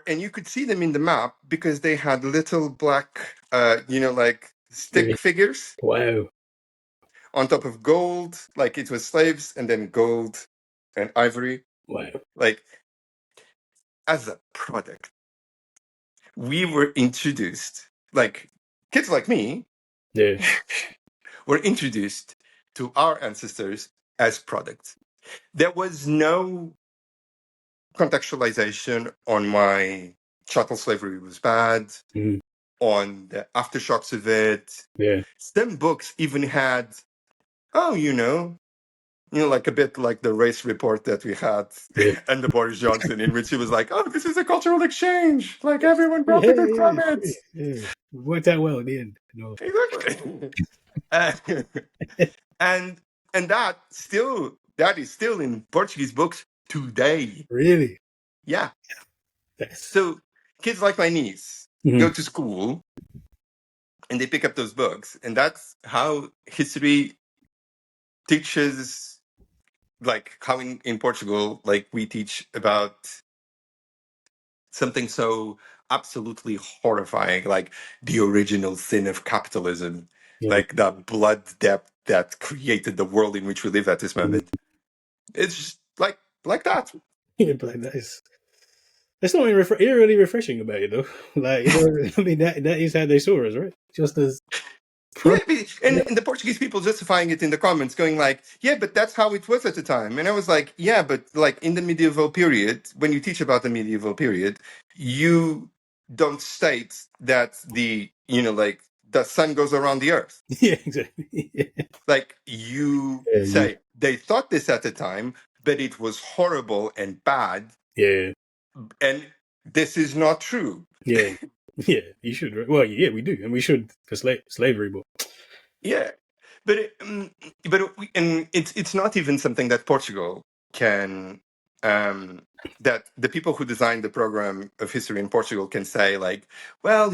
and you could see them in the map because they had little black, like stick figures Wow. on top of gold, like it was slaves, and then gold and ivory. Wow. Like, as a product, we were introduced, like kids like me, Yeah. were introduced to our ancestors as products. There was no contextualization on why chattel slavery was bad, Mhm. on the aftershocks of it. Yeah. Some books even had, like a bit like the race report that we had Yeah. under Boris Johnson, in which he was like, "Oh, this is a cultural exchange. Like everyone Yeah. profited from Yeah. it." Yeah. Worked out well in the end. No. Exactly. Uh, and that is still in Portuguese books today. Really? Yeah. That's. So kids like my niece go to school and they pick up those books, and that's how history teaches, like how in Portugal, like we teach about something so absolutely horrifying, like the original sin of capitalism, Yeah. like the blood debt that created the world in which we live at this moment. It's just like that. Yeah, but that's not eerily refreshing about it though. Like, I mean, that is how they saw us, right? Just as Yeah, and the Portuguese people justifying it in the comments, going like, "Yeah, but that's how it was at the time." And I was like, "Yeah, but like in the medieval period, when you teach about the medieval period, you don't state that the sun goes around the earth. Yeah, exactly. Like you say, they thought this at the time, but it was horrible and bad. Yeah. And this is not true. Yeah. Yeah. You should. Well, yeah, we do, and we should for slavery, but Yeah, and it's not even something that Portugal can. That the people who designed the program of history in Portugal can say, like, well,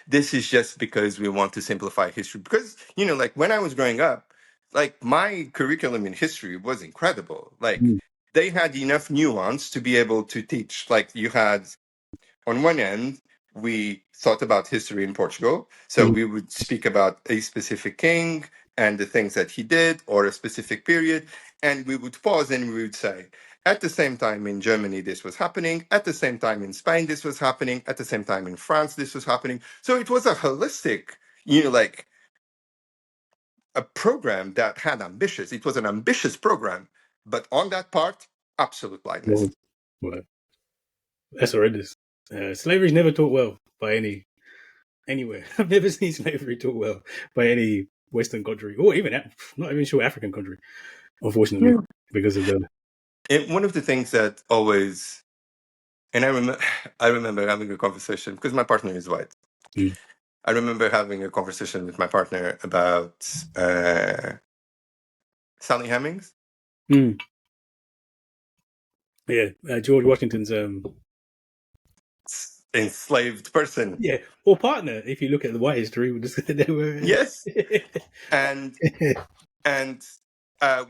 this is just because we want to simplify history. Because like when I was growing up, like my curriculum in history was incredible. Like they had enough nuance to be able to teach. Like you had on one end, we thought about history in Portugal. So we would speak about a specific king and the things that he did, or a specific period. And we would pause and we would say, at the same time in Germany, this was happening. At the same time in Spain, this was happening. At the same time in France, this was happening. So it was a holistic, like a program that had ambitions. It was an ambitious program. But on that part, absolute blindness. well, that's horrendous. Slavery is never taught well by anywhere. I've never seen slavery taught well by any Western country, or even not even sure African country, unfortunately, because of the. And one of the things that always, and I remember having a conversation because my partner is white. I remember having a conversation with my partner about Sally Hemings. Yeah, George Washington's enslaved person. Yeah, or partner. If you look at the white history, they were. Yes, and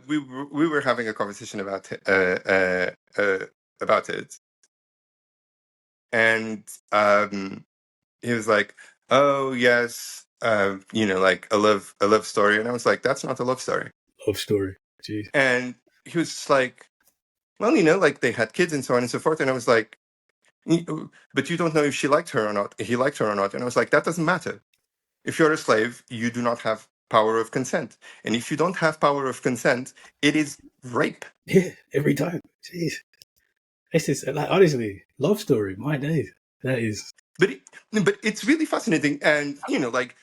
we were having a conversation about it, and he was like, "Oh yes, like a love story," and I was like, "That's not a love story." Love story, jeez. And he was just like, "Well, like they had kids and so on and so forth," and I was like, "But you don't know if she liked her or not. If he liked her or not," and I was like, "That doesn't matter. If you're a slave, you do not have power of consent. And if you don't have power of consent, it is rape." Yeah, every time. Jeez. This is like honestly, love story. My days. That is. But it's really fascinating. And like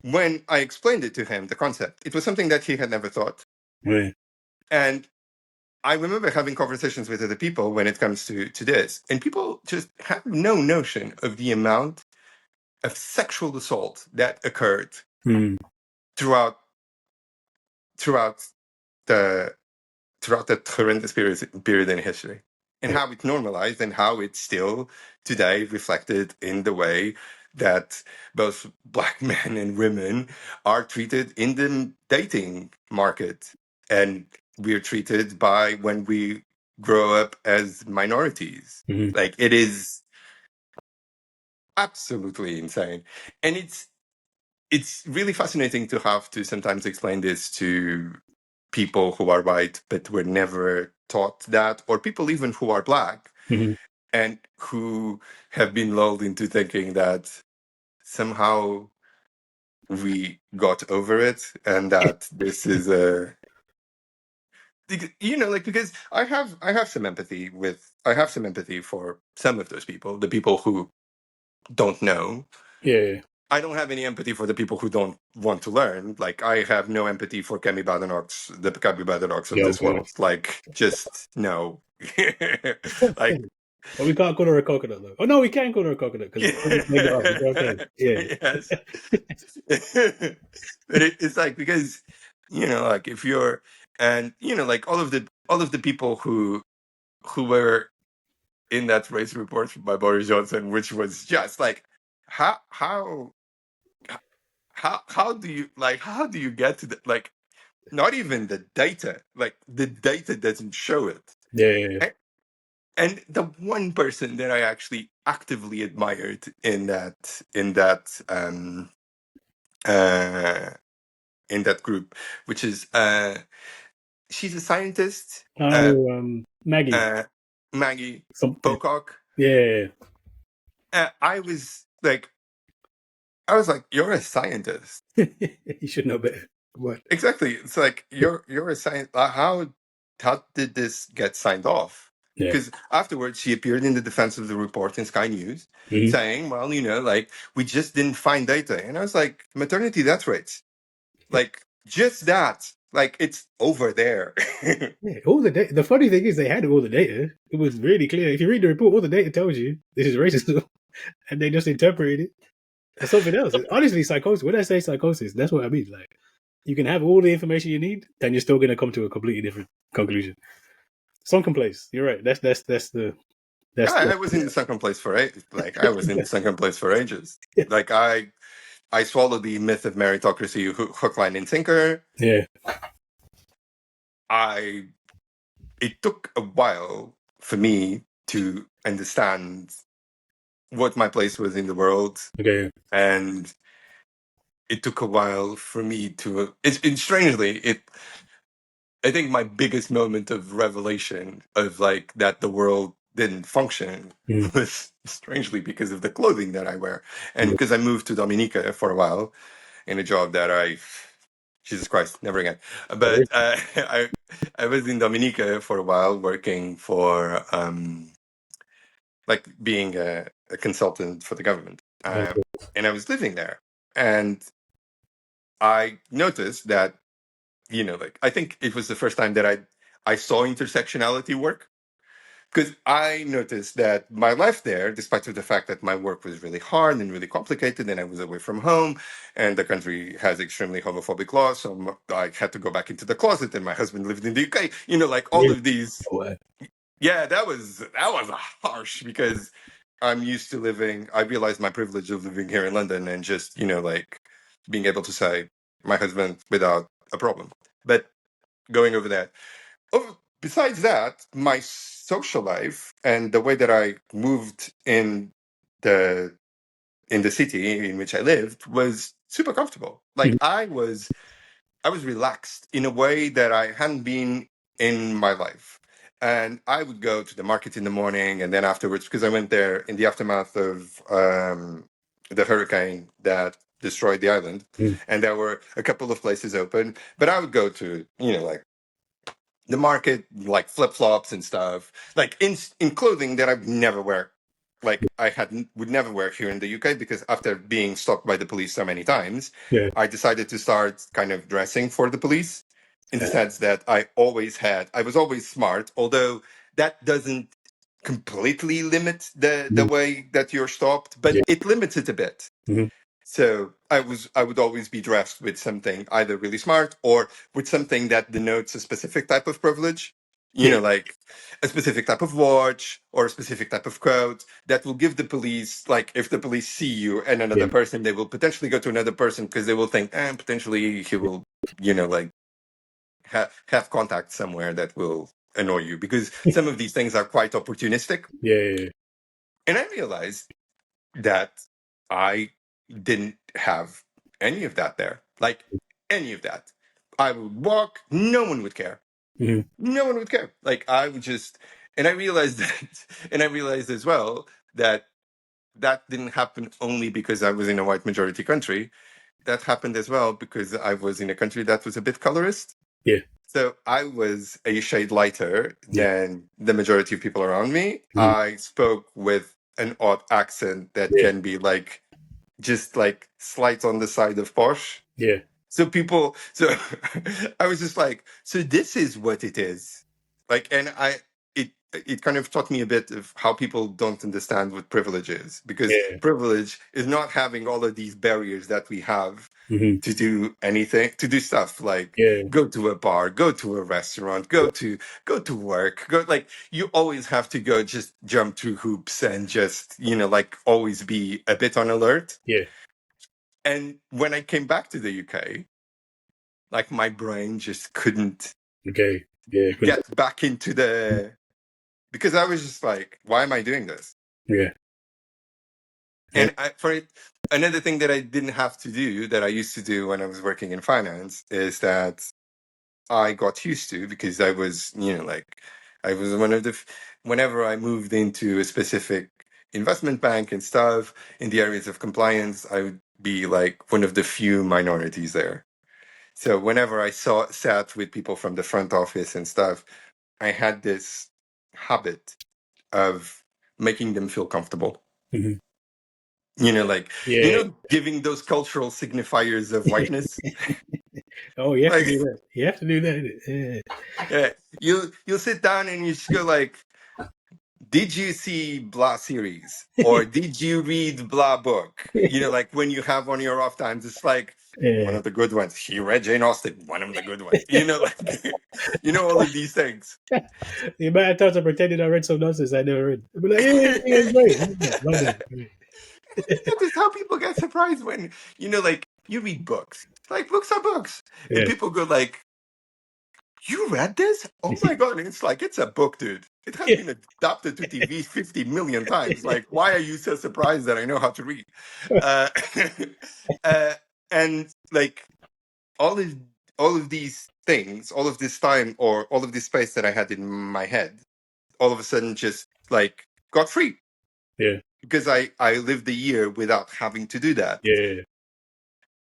when I explained it to him, the concept, it was something that he had never thought. Right. And I remember having conversations with other people when it comes to this, and people just have no notion of the amount of sexual assault that occurred throughout that horrendous period in history, and how it normalized, and how it's still today reflected in the way that both Black men and women are treated in the dating market, and we're treated by when we grow up as minorities. Like it is absolutely insane, and it's really fascinating to have to sometimes explain this to people who are white but were never taught that, or people even who are Black and who have been lulled into thinking that somehow we got over it, and that this is because I have some empathy for some of those people, the people who don't know. Yeah. I don't have any empathy for the people who don't want to learn. Like, I have no empathy for the Kemi Badenochs of this world. Like, just no. Like, well, we can't call her a coconut though. Oh no, we can call her a coconut because okay. Yeah. Yes. But it's like, because like if you're, and like all of the people who were in that race report by Boris Johnson, which was just like, how do you get to the, like, not even the data, like the data doesn't show it. Yeah. And the one person that I actually actively admired in that group, which is she's a scientist, Maggie Pocock. Yeah. I was like, you're a scientist. You should know better. What? Exactly. It's like you're a scientist. How did this get signed off? Yeah. Because afterwards, she appeared in the defense of the report in Sky News, Mhm. saying, well, like, we just didn't find data. And I was like, maternity death rates. Like, just that. Like, it's over there. Yeah, all the data. The funny thing is, they had all the data. It was really clear. If you read the report, all the data tells you this is racism, and they just interpreted it as something else. It's honestly, psychosis. When I say psychosis, that's what I mean. Like, you can have all the information you need, and you're still going to come to a completely different conclusion. Sunken place. You're right. I was in the sunken place for I was in the sunken place for ages. Yeah. Like, I swallowed the myth of meritocracy hook, line, and sinker. Yeah. It took a while for me to understand what my place was in the world, Okay. and it took a while for me to. I think my biggest moment of revelation of like that the world didn't function Mm. was strangely because of the clothing that I wear, and because I moved to Dominica for a while in a job that Jesus Christ, never again. But I was in Dominica for a while working for like being a consultant for the government, and I was living there, and I noticed that like I think it was the first time that I saw intersectionality work. Because I noticed that my life there, despite of the fact that my work was really hard and really complicated, and I was away from home, and the country has extremely homophobic laws, so I had to go back into the closet, and my husband lived in the UK. Like all Really? of these. Yeah, that was harsh because I'm used to living. I realized my privilege of living here in London and just like being able to say my husband without a problem. But going over that. Besides that, my social life and the way that I moved the in the city in which I lived was super comfortable. Like I was relaxed in a way that I hadn't been in my life. And I would go to the market in the morning, and then afterwards, because I went there in the aftermath of the hurricane that destroyed the island, Mm. and there were a couple of places open. But I would go to like the market, like flip flops and stuff, like in clothing that I would never wear. Like would never wear here in the UK because after being stopped by the police so many times, Yeah. I decided to start kind of dressing for the police in the Yeah. sense that I was always smart, although that doesn't completely limit the way that you're stopped, but Yeah. it limits it a bit. Mhm. So I would always be dressed with something either really smart or with something that denotes a specific type of privilege. Yeah. Like a specific type of watch or a specific type of coat that will give the police, like if the police see you and another Yeah. person, they will potentially go to another person because they will think, potentially he will, like have contact somewhere that will annoy you because some of these things are quite opportunistic. Yeah. And I realized that I didn't have any of that there. Like any of that. I would walk, no one would care. Mhm. No one would care. Like I would just and I realized and I realized as well that didn't happen only because I was in a white majority country. That happened as well because I was in a country that was a bit colorist. Yeah. So I was a shade lighter Yeah. than the majority of people around me. Mhm. I spoke with an odd accent that Yeah. can be like just like slight on the side of posh. Yeah. So I was just like, so this is what it is. Like, and it kind of taught me a bit of how people don't understand what privilege is because Yeah. privilege is not having all of these barriers that we have Mhm. to do anything, to do stuff like Yeah. go to a bar, go to a restaurant, go to work, go like you always have to go just jump through hoops and just, like always be a bit on alert. Yeah. And when I came back to the UK, like my brain just couldn't Okay. Yeah. get back into because I was just like, why am I doing this? Yeah. Yeah. And another thing that I didn't have to do that I used to do when I was working in finance is that I got used to because I was, like I was one of whenever I moved into a specific investment bank and stuff in the areas of compliance, I would be like one of the few minorities there. So whenever I sat with people from the front office and stuff, I had this habit of making them feel comfortable. Mhm. Like giving those cultural signifiers of whiteness. Oh, you have Like, to do that. You have to do that. yeah, you'll sit down and you just go like, did you see blah series or did you read blah book? Like when you have one of your off times, it's like one of the good ones. He read Jane Austen, one of the good ones. Like all of these things. The amount of times I pretended I read some nonsense I never read. I'd be like, yeah, it's great. Love that. That is how people get surprised when like you read books. Like books are books, and Yeah. people go like, "You read this? Oh my god!" And it's like, it's a book, dude. It has Yeah. been adapted to TV 50 million times. Like, why are you so surprised that I know how to read? Uh, and like all of these things, all of this time, or all of this space that I had in my head, all of a sudden just like got free. Yeah. Because I lived the year without having to do that. Yeah.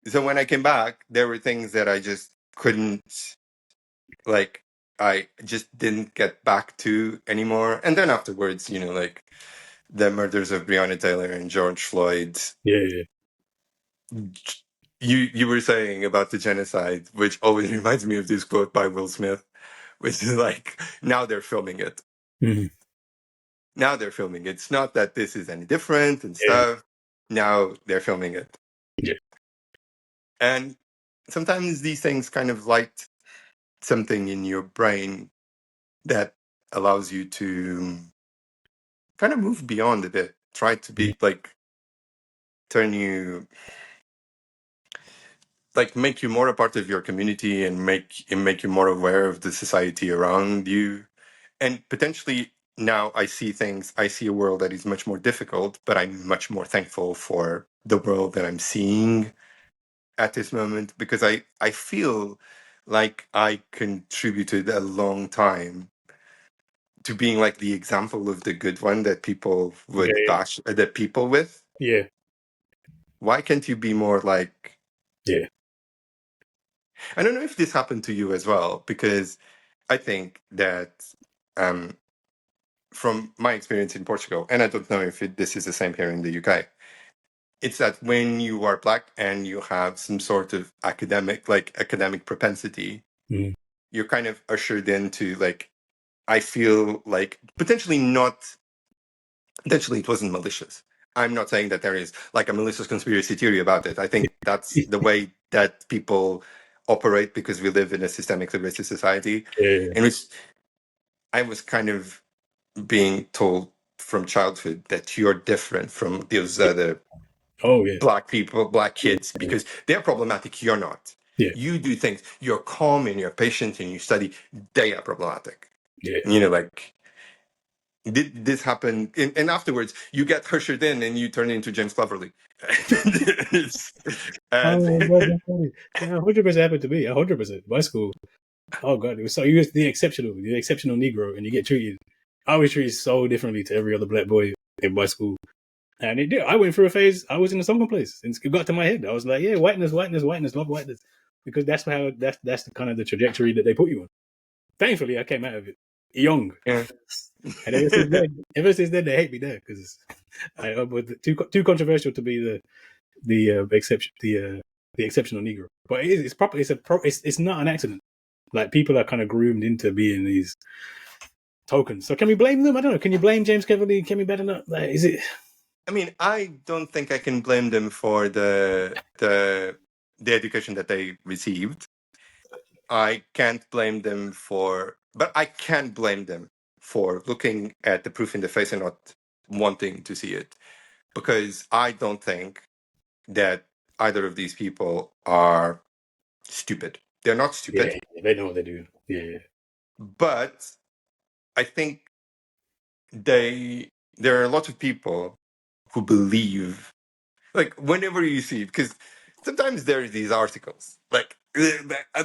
So when I came back, there were things that I just couldn't, like, I just didn't get back to anymore. And then afterwards, like the murders of Breonna Taylor and George Floyd. Yeah. You were saying about the genocide, which always reminds me of this quote by Will Smith, which is like, now they're filming it. Mm-hmm. Now they're filming it. It's not that this is any different and Yeah. stuff. Now they're filming it. Yeah. And sometimes these things kind of light something in your brain that allows you to kind of move beyond a bit. Try to be like, turn you, like, make you more a part of your community and make you more aware of the society around you. And potentially now I see a world that is much more difficult, but I'm much more thankful for the world that I'm seeing at this moment, because I feel like I contributed a long time to being like the example of the good one that people would bash the people with. Yeah. Why can't you be more like? Yeah. I don't know if this happened to you as well, because I think that from my experience in Portugal, and I don't know if this is the same here in the UK, it's that when you are Black and you have some sort of academic propensity, Mm. you're kind of ushered into, like, I feel like potentially it wasn't malicious. I'm not saying that there is like a malicious conspiracy theory about it. I think that's the way that people operate because we live in a systemically racist society, Yeah. in which I was kind of being told from childhood that you're different from those other Oh, yeah. Black people, Black kids, because they're problematic. You're not. Yeah. You do things. You're calm and you're patient and you study. They are problematic. Yeah. Like, did this happen? And afterwards, you get ushered in and you turn into James Cloverly. And Oh, God, that's funny. Yeah, 100% happened to me. 100%. My school. Oh, God. It was so, you was the exceptional Negro, and you get treated. I was treated so differently to every other Black boy in my school. And it did. I went through a phase. I was in a summer place, and it got to my head. I was like, "Yeah, whiteness, love whiteness," because that's the kind of the trajectory that they put you on. Thankfully, I came out of it young, yeah. and ever since then, they hate me there because I was too controversial to be the exception, the exceptional Negro. But it's proper. It's not an accident. Like, people are kind of groomed into being these tokens. So can we blame them? I don't know. Can you blame James Cleverly, Kemi Badenoch? Like, is it? I mean, I don't think I can blame them for the education that they received. I can't blame them but I can blame them for looking at the proof in the face and not wanting to see it, because I don't think that either of these people are stupid. They're not stupid. Yeah, they know what they do. Yeah. But I think there are a lot of people who believe, like, whenever you see, because sometimes there are these articles, like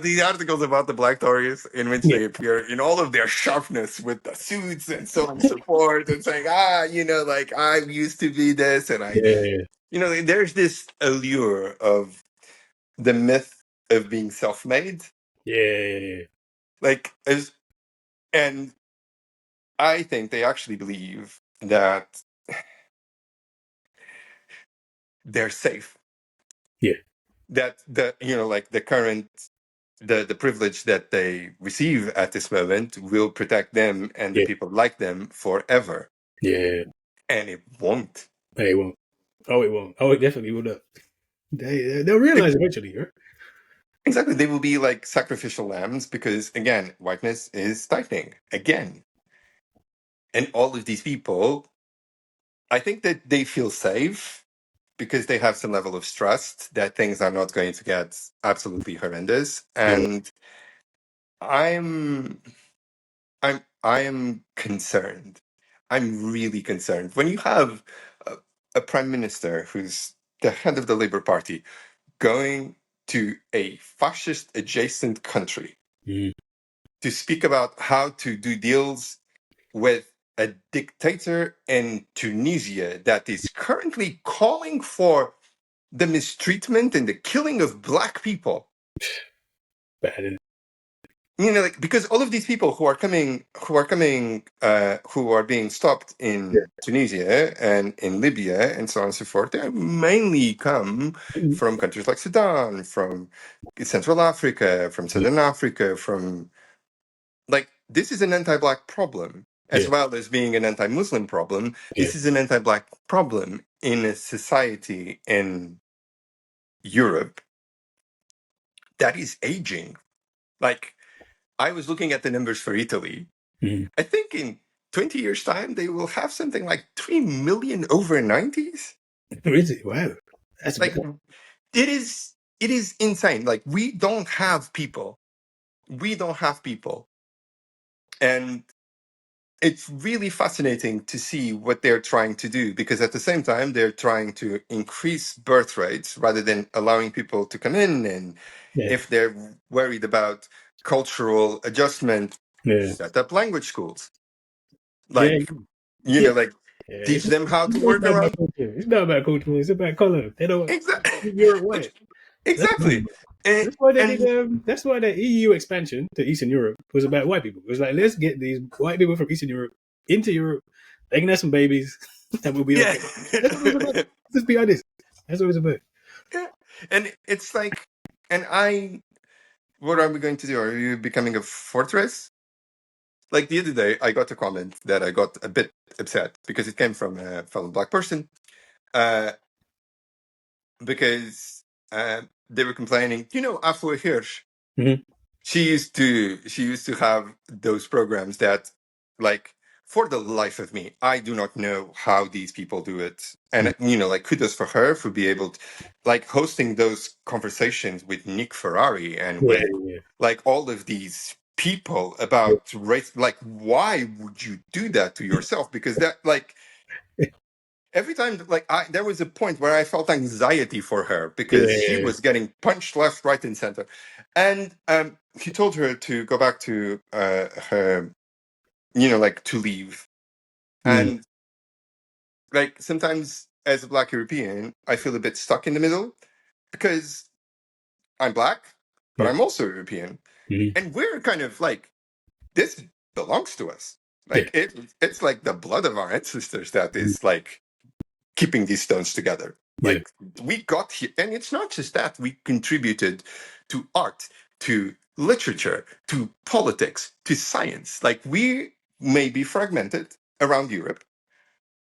these articles about the Black Tories, in which Yeah. they appear in all of their sharpness with the suits and so on support and saying, like, I used to be this, and Yeah. there's this allure of the myth of being self-made, Yeah. like, and I think they actually believe that they're safe. Yeah. That like the current the privilege that they receive at this moment will protect them and the Yeah. people like them forever. Yeah. And it won't. It won't. Oh, it won't. Oh, it definitely will not. They'll realize eventually, right? Exactly. They will be like sacrificial lambs because, again, whiteness is tightening again. And all of these people, I think that they feel safe because they have some level of trust that things are not going to get absolutely horrendous. Yeah. And I'm I am concerned. I'm really concerned. When you have a prime minister who's the head of the Labour Party going to a fascist adjacent country Mm. to speak about how to do deals with a dictator in Tunisia that is currently calling for the mistreatment and the killing of black people. Bad. Like, because all of these people who are being stopped Yeah. in Tunisia and in Libya and so on and so forth, they mainly come from countries like Sudan, from Central Africa, from Yeah. Southern Africa, from like, this is an anti-black problem as Yeah. well as being an anti-Muslim problem. Yeah. This is an anti-black problem in a society in Europe that is aging. Like, I was looking at the numbers for Italy. Mm. I think in 20 years' time, they will have something like 3 million over 90s. Is it? Wow. That's Like, bad. it is insane. Like, we don't have people. And it's really fascinating to see what they're trying to do, because at the same time, they're trying to increase birth rates rather than allowing people to come in. And Yeah. if they're worried about cultural adjustment, Yeah. set up language schools. Yeah. Like, Yeah. like Yeah. teach them how to It's work not about around. culture. It's not about culture. It's about color. They don't. You're Exactly. white. That's Exactly. And, that's why they did. and That's why the EU expansion to Eastern Europe was about white people. It was like, let's get these white people from Eastern Europe into Europe. They can have some babies, and we'll be yeah. okay. That's what it was about. Let's be honest. That's what it was about. Yeah. And it's like, what are we going to do? Are you becoming a fortress? Like the other day, I got a comment that I got a bit upset because it came from a fellow black person, uh, because they were complaining, Afua Hirsch, Mm-hmm. she used to have those programs that, like, for the life of me, I do not know how these people do it. And like, kudos for her for be able to, like, hosting those conversations with Nick Ferrari and Yeah, with yeah, like all of these people yeah, about race. Like, why would you do that to yourself? Because that, like, every time, like, there was a point where I felt anxiety for her because she yeah, was getting punched left, right, and center. And he told her to go back to her, like, to leave. mm, And like, sometimes as a black European, I feel a bit stuck in the middle because I'm black, but yeah, I'm also European, mm, and we're kind of like, this belongs to us. yeah, Like, it's like the blood of our ancestors that mm, is like keeping these stones together. yeah, Like, we got here, and it's not just that. We contributed to art, to literature, to politics, to science. Like, we may be fragmented around Europe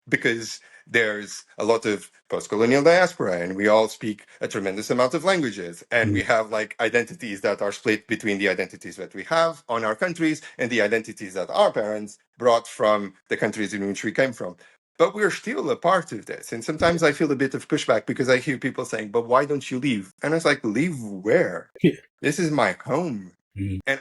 because there's a lot of post-colonial diaspora, and we all speak a tremendous amount of languages, and mm, we have like identities that are split between the identities that we have on our countries and the identities that our parents brought from the countries in which we came from. But we're still a part of this. And sometimes I feel a bit of pushback because I hear people saying, but why don't you leave? And I was like, leave where? yeah, This is my home. mm, And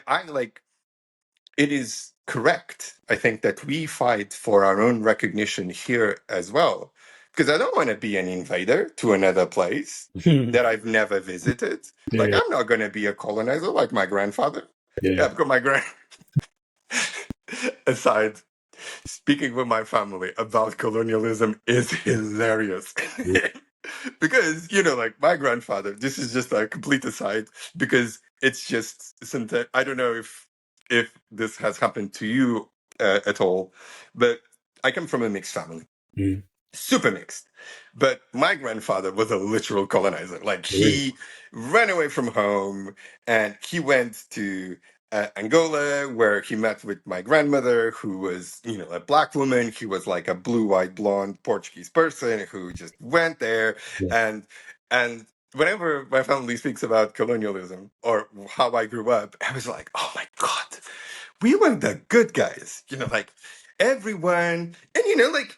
it is correct, I think, that we fight for our own recognition here as well. Because I don't want to be an invader to another place that I've never visited. Like, yeah, I'm not going to be a colonizer like my grandfather. yeah, Yeah, I've got my aside, speaking with my family about colonialism is hilarious. yeah, Because, like, my grandfather, this is just a complete aside, because it's just something, I don't know if this has happened to you at all. But I come from a mixed family, Mm. super mixed. But my grandfather was a literal colonizer. Like Really? he ran away from home and he went to Angola, where he met with my grandmother, who was, a black woman. He was like a blue-eyed, blonde Portuguese person who just went there, Yeah. and whenever my family speaks about colonialism or how I grew up, I was like, oh my god, we were the good guys. Like everyone, and like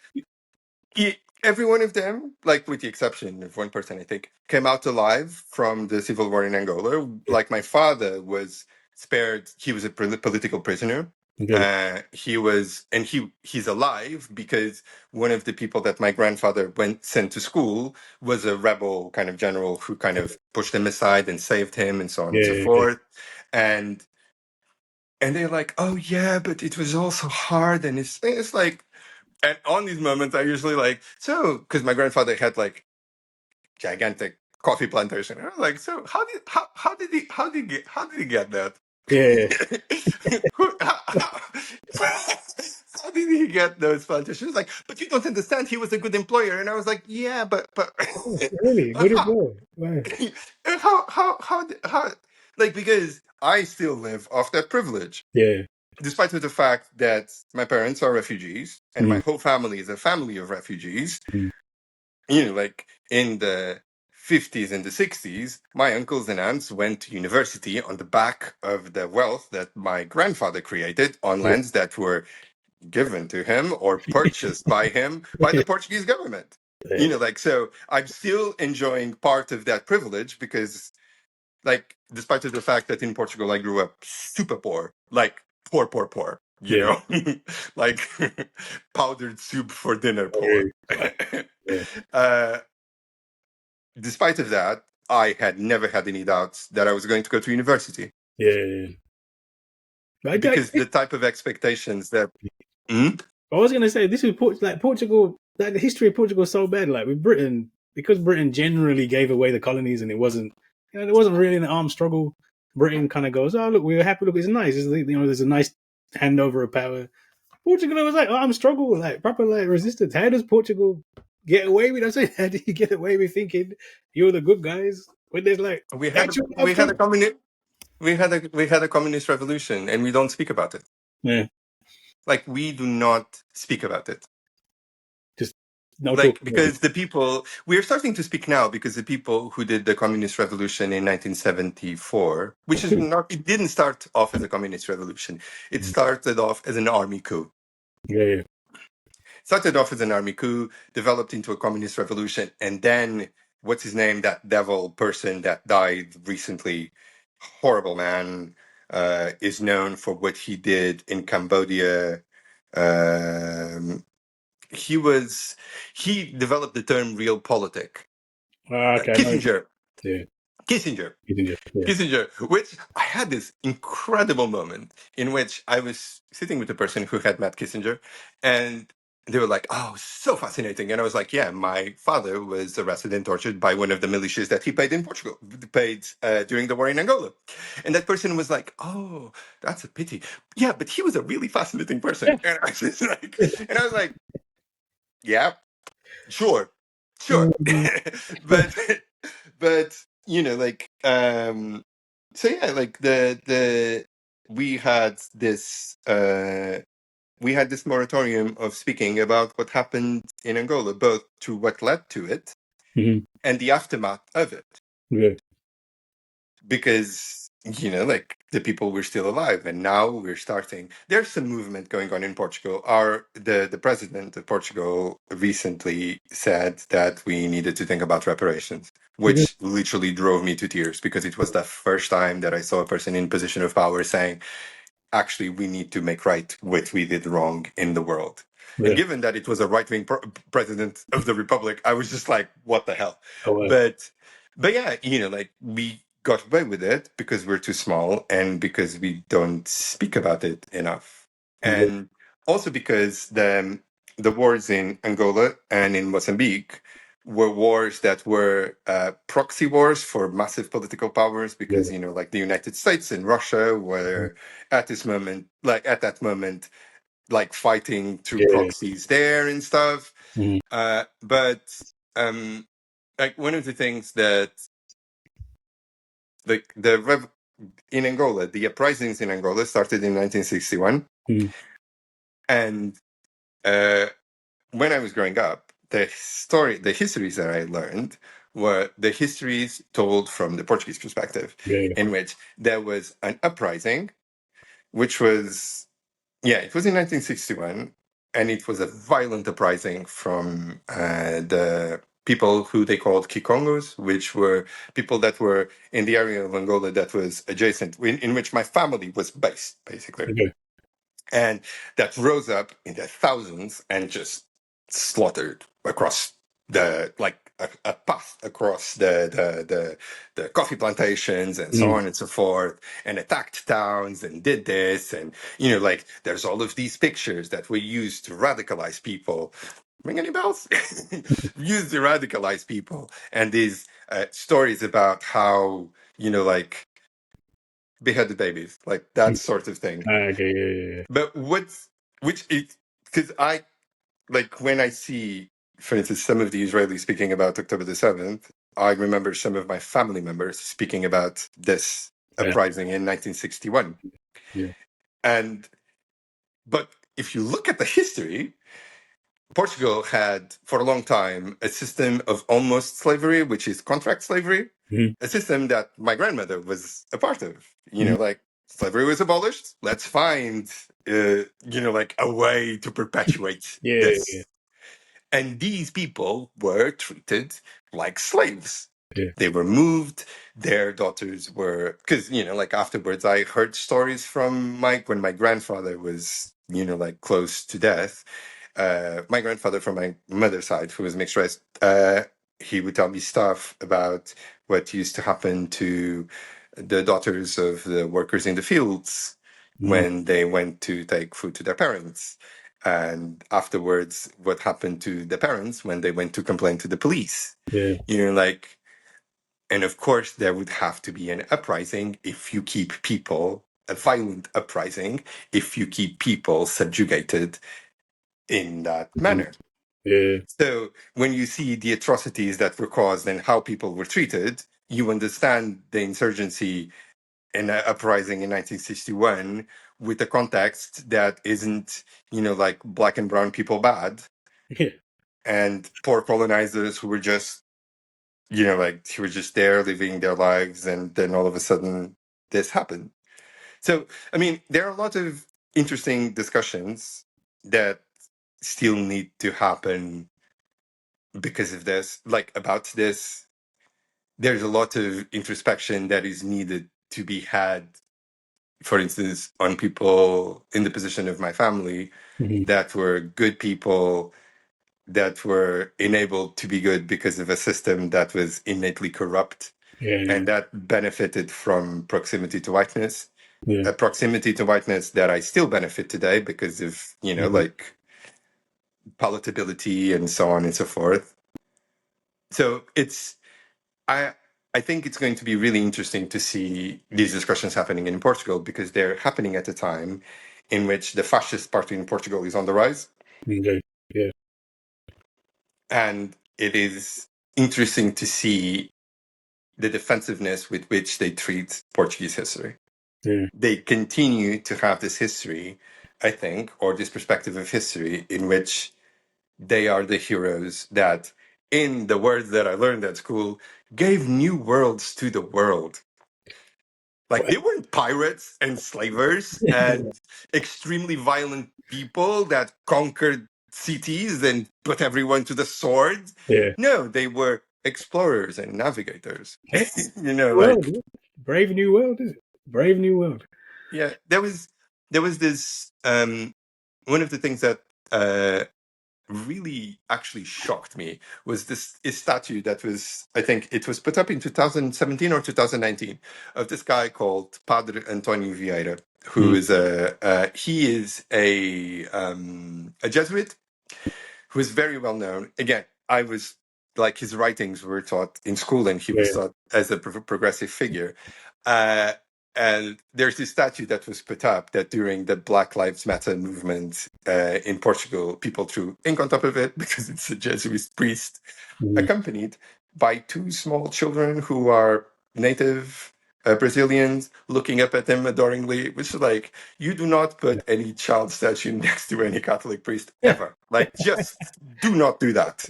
every one of them, like with the exception of one person, I think, came out alive from the civil war in Angola. Like my father was spared; he was a political prisoner. Okay. He's alive because one of the people that my grandfather sent to school was a rebel kind of general who kind of pushed him aside and saved him, and so on and so Yeah. forth. And they're like, oh yeah, but it was also hard, and it's like. And on these moments, I usually because my grandfather had like gigantic coffee plantation. I was like, so how did he get that? Yeah. How did he get those plantations? Like, but you don't understand. He was a good employer, and I was like, yeah, but Oh, really? Good how, employer. Wow. how like because I still live off that privilege Yeah. despite of the fact that my parents are refugees and my Mm. whole family is a family of refugees, Mm. like in the 50s and the 60s, my uncles and aunts went to university on the back of the wealth that my grandfather created on Yeah. lands that were given to him or purchased by him by the Portuguese government. Yeah. So I'm still enjoying part of that privilege because despite of the fact that in Portugal I grew up super poor, like poor, Yeah. like powdered soup for dinner Oh, poor. really? Wow. Yeah. uh, Despite of that, I had never had any doubts that I was going to go to university Yeah. because the type of expectations that. Hmm? I was gonna say this is Portugal. Like the history of Portugal is so bad. Like with Britain, because Britain generally gave away the colonies, and it wasn't, there wasn't really an armed struggle. Britain kind of goes, "Oh look, we're happy. Look, it's nice. There's a nice handover of power." Portugal was like armed struggle, like proper like resistance. How does Portugal get away with? I'm saying, how do you get away with thinking you're the good guys when there's like we had a, actual armed we had a struggle? communist we had a communist revolution and we don't speak about it. Yeah, Like we do not speak about it. just no talk. Because the people we're starting to speak now because the people who did the communist revolution in 1974, which is not, it didn't start off as a communist revolution. It started off as an army coup. Yeah. Started off as an army coup, developed into a communist revolution, and then what's his name? That devil person that died recently, horrible man, is known for what he did in Cambodia. Um, he developed the term realpolitik. Okay, I know. Kissinger. Yeah, Kissinger. yeah. Kissinger, which I had this incredible moment in which I was sitting with a person who had met Kissinger, and they were like, "Oh, so fascinating!" And I was like, "Yeah, my father was arrested and tortured by one of the militias that he paid in Portugal, paid during the war in Angola." And that person was like, "Oh, that's a pity. Yeah, but he was a really fascinating person." And I was like, "Yeah, sure, sure," but but so yeah, like the we had this moratorium of speaking about what happened in Angola, both to what led to it Mhm. and the aftermath of it, Yeah, because the people were still alive, and now we're starting. There's some movement going on in Portugal. The president of Portugal recently said that we needed to think about reparations, yeah, which literally drove me to tears because it was the first time that I saw a person in position of power saying, actually, we need to make right what we did wrong in the world. And yeah. given that it was a right-wing president of the republic, I was just like, what the hell? Oh, wow. But yeah, we got away with it because we're too small and because we don't speak about it enough. Yeah, And also because the wars in Angola and in Mozambique were wars that were proxy wars for massive political powers, because yeah, like the United States and Russia were at that moment like fighting through Yeah. proxies there and stuff. Mhm. But like one of the things that like in Angola, the uprisings in Angola started in 1961, Mhm. and when I was growing up, the histories that I learned were the histories told from the Portuguese perspective, Yeah. in which there was an uprising, which was, yeah, it was in 1961, and it was a violent uprising from the people who they called Kikongos, which were people that were in the area of Angola that was adjacent, in which my family was based, basically. Okay. And that rose up in their thousands and just slaughtered across the like a path across the coffee plantations and so Mm. on and so forth, and attacked towns and did this. And you know, like there's all of these pictures that were used to radicalize people. Ring any bells? Used to radicalize people, and these stories about how, you know, like beheaded babies, like that sort of thing. Okay. Yeah. But which it, because I, like when I see, for instance, some of the Israelis speaking about October the 7th, I remember some of my family members speaking about this Yeah. uprising in 1961. Yeah. And, but if you look at the history, Portugal had for a long time a system of almost slavery, which is contract slavery, Mhm. a system that my grandmother was a part of. You Mhm. know, like slavery was abolished. Let's find, you know, like a way to perpetuate Yeah. Yeah. this. And these people were treated like slaves. Yeah. They were moved. Their daughters were, because, you know, like afterwards, I heard stories from when my grandfather was, you know, like close to death. My grandfather from my mother's side, who was mixed race, he would tell me stuff about what used to happen to the daughters of the workers in the fields Mm. when they went to take food to their parents. And afterwards, what happened to the parents when they went to complain to the police. Yeah. You know, like, and of course, there would have to be an uprising if you keep people, a violent uprising, if you keep people subjugated in that Mhm. manner. Yeah. So when you see the atrocities that were caused and how people were treated, you understand the insurgency and uprising in 1961 with a context that isn't, you know, like black and brown people bad Yeah. and poor colonizers who were just, you know, like who were just there living their lives, and then all of a sudden this happened. So, I mean, there are a lot of interesting discussions that still need to happen because of this, like about this. There's a lot of introspection that is needed to be had, for instance, on people in the position of my family Mhm. that were good people that were enabled to be good because of a system that was innately corrupt Yeah. and that benefited from proximity to whiteness, Yeah. a proximity to whiteness that I still benefit today because of, you know, Mhm. like palatability and so on and so forth. So it's, I I think it's going to be really interesting to see these discussions happening in Portugal because they're happening at a time in which the fascist party in Portugal is on the rise. Okay. Yeah. And it is interesting to see the defensiveness with which they treat Portuguese history. Yeah. They continue to have this history, I think, or this perspective of history in which they are the heroes that, in the words that I learned at school, gave new worlds to the world. Like they weren't pirates and slavers and extremely violent people that conquered cities and put everyone to the sword. Yeah. No, they were explorers and navigators. Hey, You know, world, like is it? Brave New World, is it? Brave New World. yeah, there was this one of the things that really actually shocked me was this statue that was, I think it was put up in 2017 or 2019, of this guy called Padre Antonio Vieira, who Mm. is he is a Jesuit who is very well known. Again, I was like his writings were taught in school, and he was Yeah. taught as a progressive figure. Uh, And there's this statue that was put up that during the Black Lives Matter movement in Portugal, people threw ink on top of it because it's a Jesuit priest accompanied by two small children who are native Brazilians looking up at them adoringly, which is like, you do not put any child statue next to any Catholic priest ever. Like, just do not do that.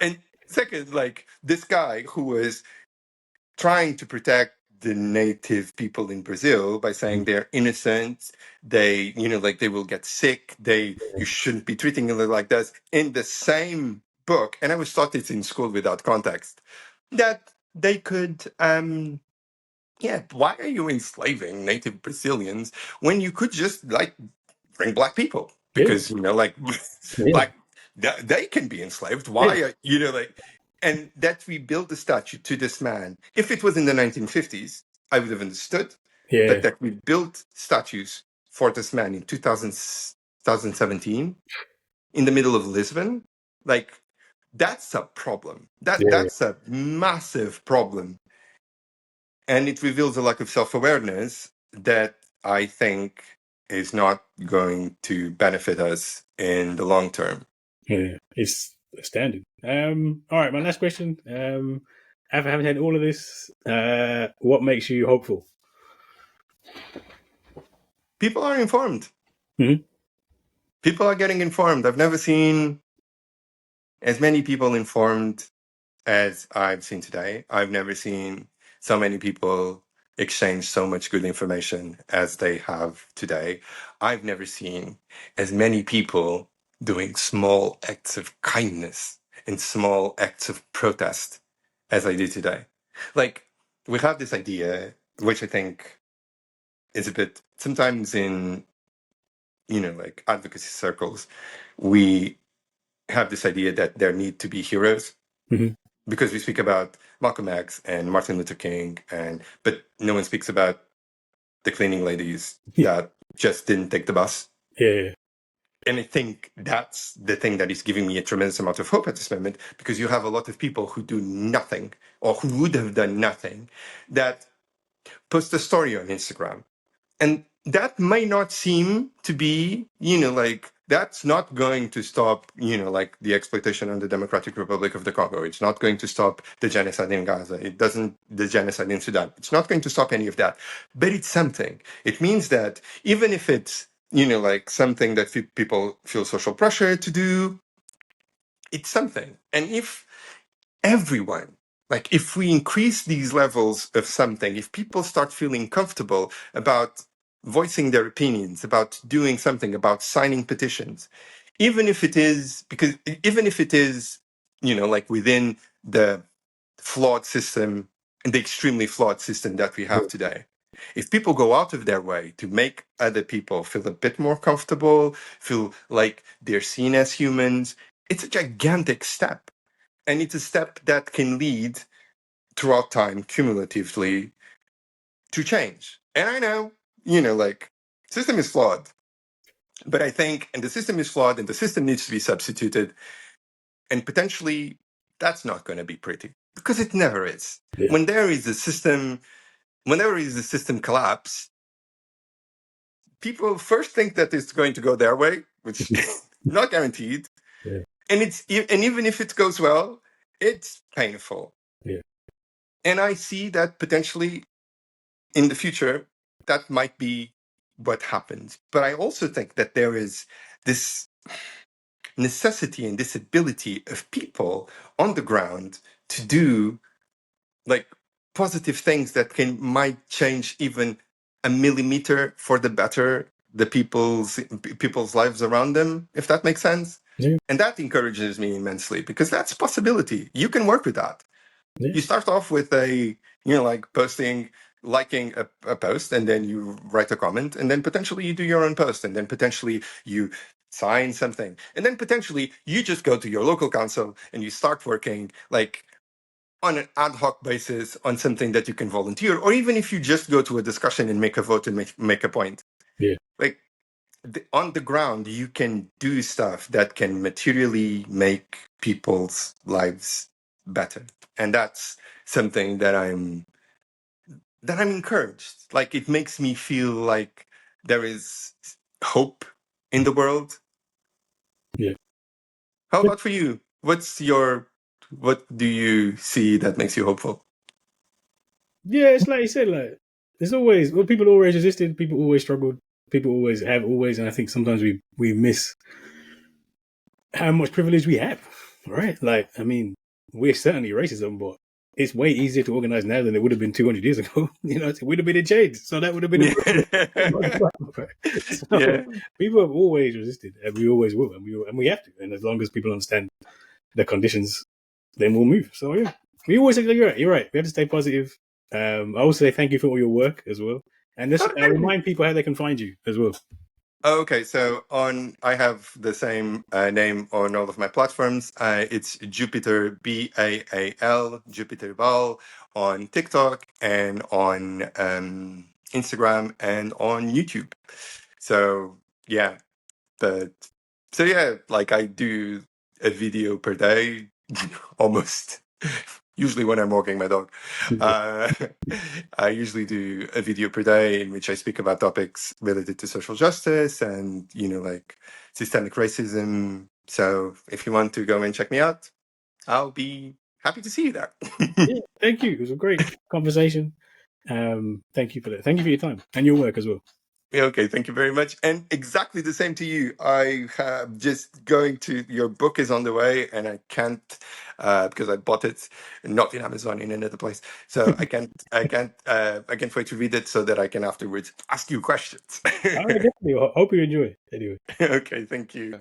And second, like, this guy who was trying to protect the native people in Brazil by saying they're innocent, they, like they will get sick, you shouldn't be treating them like this, in the same book, and I was taught it in school without context, that they could, why are you enslaving native Brazilians when you could just like bring black people? Because, like, like they can be enslaved. Why are, like, and that we built the statue to this man. If it was in the 1950s, I would have understood. But that we built statues for this man in 2017 in the middle of Lisbon, like, that's a problem. That's a massive problem. And it reveals a lack of self-awareness that I think is not going to benefit us in the long term. Yeah, it's standard. All right, my last question. After having had all of this, what makes you hopeful? People are informed. Mm-hmm. People are getting informed. I've never seen as many people informed as I've seen today. I've never seen so many people exchange so much good information as they have today. I've never seen as many people doing small acts of kindness and small acts of protest as I do today. Like, we have this idea, which I think is a bit, sometimes in, like advocacy circles, we have this idea that there need to be heroes. Mm-hmm. Because we speak about Malcolm X and Martin Luther King, but no one speaks about the cleaning ladies that just didn't take the bus. Yeah. And I think that's the thing that is giving me a tremendous amount of hope at this moment, because you have a lot of people who do nothing, or who would have done nothing, that post a story on Instagram. And that may not seem to be, like, that's not going to stop, like the exploitation on the Democratic Republic of the Congo. It's not going to stop the genocide in Gaza. The genocide in Sudan. It's not going to stop any of that. But it's something. It means that even if it's, like something that people feel social pressure to do, it's something. And if everyone, like, if we increase these levels of something, if people start feeling comfortable about voicing their opinions, about doing something, about signing petitions, even if it is, like within the flawed system, the extremely flawed system that we have today, if people go out of their way to make other people feel a bit more comfortable, feel like they're seen as humans, it's a gigantic step. And it's a step that can lead throughout time, cumulatively, to change. And I know, like, system is flawed. But I think, and the system is flawed, and the system needs to be substituted. And potentially, that's not going to be pretty, because it never is. Yeah. Whenever is a system collapse, people first think that it's going to go their way, which is not guaranteed. Yeah. And even if it goes well, it's painful. Yeah. And I see that potentially in the future, that might be what happens. But I also think that there is this necessity and this ability of people on the ground to do, like, positive things that might change even a millimeter for the better the people's lives around them, if that makes sense. Yeah. And that encourages me immensely, because that's a possibility. You can work with that. Yeah. You start off with like liking a post, and then you write a comment, and then potentially you do your own post, and then potentially you sign something, and then potentially you just go to your local council and you start working, like, on an ad hoc basis on something that you can volunteer, or even if you just go to a discussion and make a vote and make a point. Yeah. Like, on the ground, you can do stuff that can materially make people's lives better. And that's something that I'm then I'm encouraged. Like it makes me feel like there is hope in the world. Yeah. How about for you? What do you see that makes you hopeful? Yeah, it's like you said, like there's always people always resisted, people always struggled, people always have always, and I think sometimes we miss how much privilege we have, right? Like, I mean, we're certainly racism, but it's way easier to organize now than it would have been 200 years ago. You know, we'd have been in chains, so that would have been a Yeah. so Yeah. people have always resisted, and we always will, and we have to. And as long as people understand the conditions, then we'll move. So yeah, we always say you're right. You're right. We have to stay positive. I also say thank you for all your work as well, and this Okay. remind people how they can find you as well. Okay, so I have the same name on all of my platforms. It's Jupiter Baal, Jupiter Ball on TikTok and on Instagram and on YouTube. So yeah, but so yeah, like I do a video per day, almost. Usually when I'm walking my dog, uh, I usually do a video per day in which I speak about topics related to social justice and like systemic racism. So if you want to go and check me out, I'll be happy to see you there. Yeah, thank you. It was a great conversation. Thank you for that. Thank you for your time and your work as well. Okay, thank you very much. And exactly the same to you. I have just going to your book is on the way, and I can't because I bought it not in Amazon in another place. So I can't wait to read it so that I can afterwards ask you questions. All right, definitely. Hope you enjoy it. Anyway. Okay, thank you.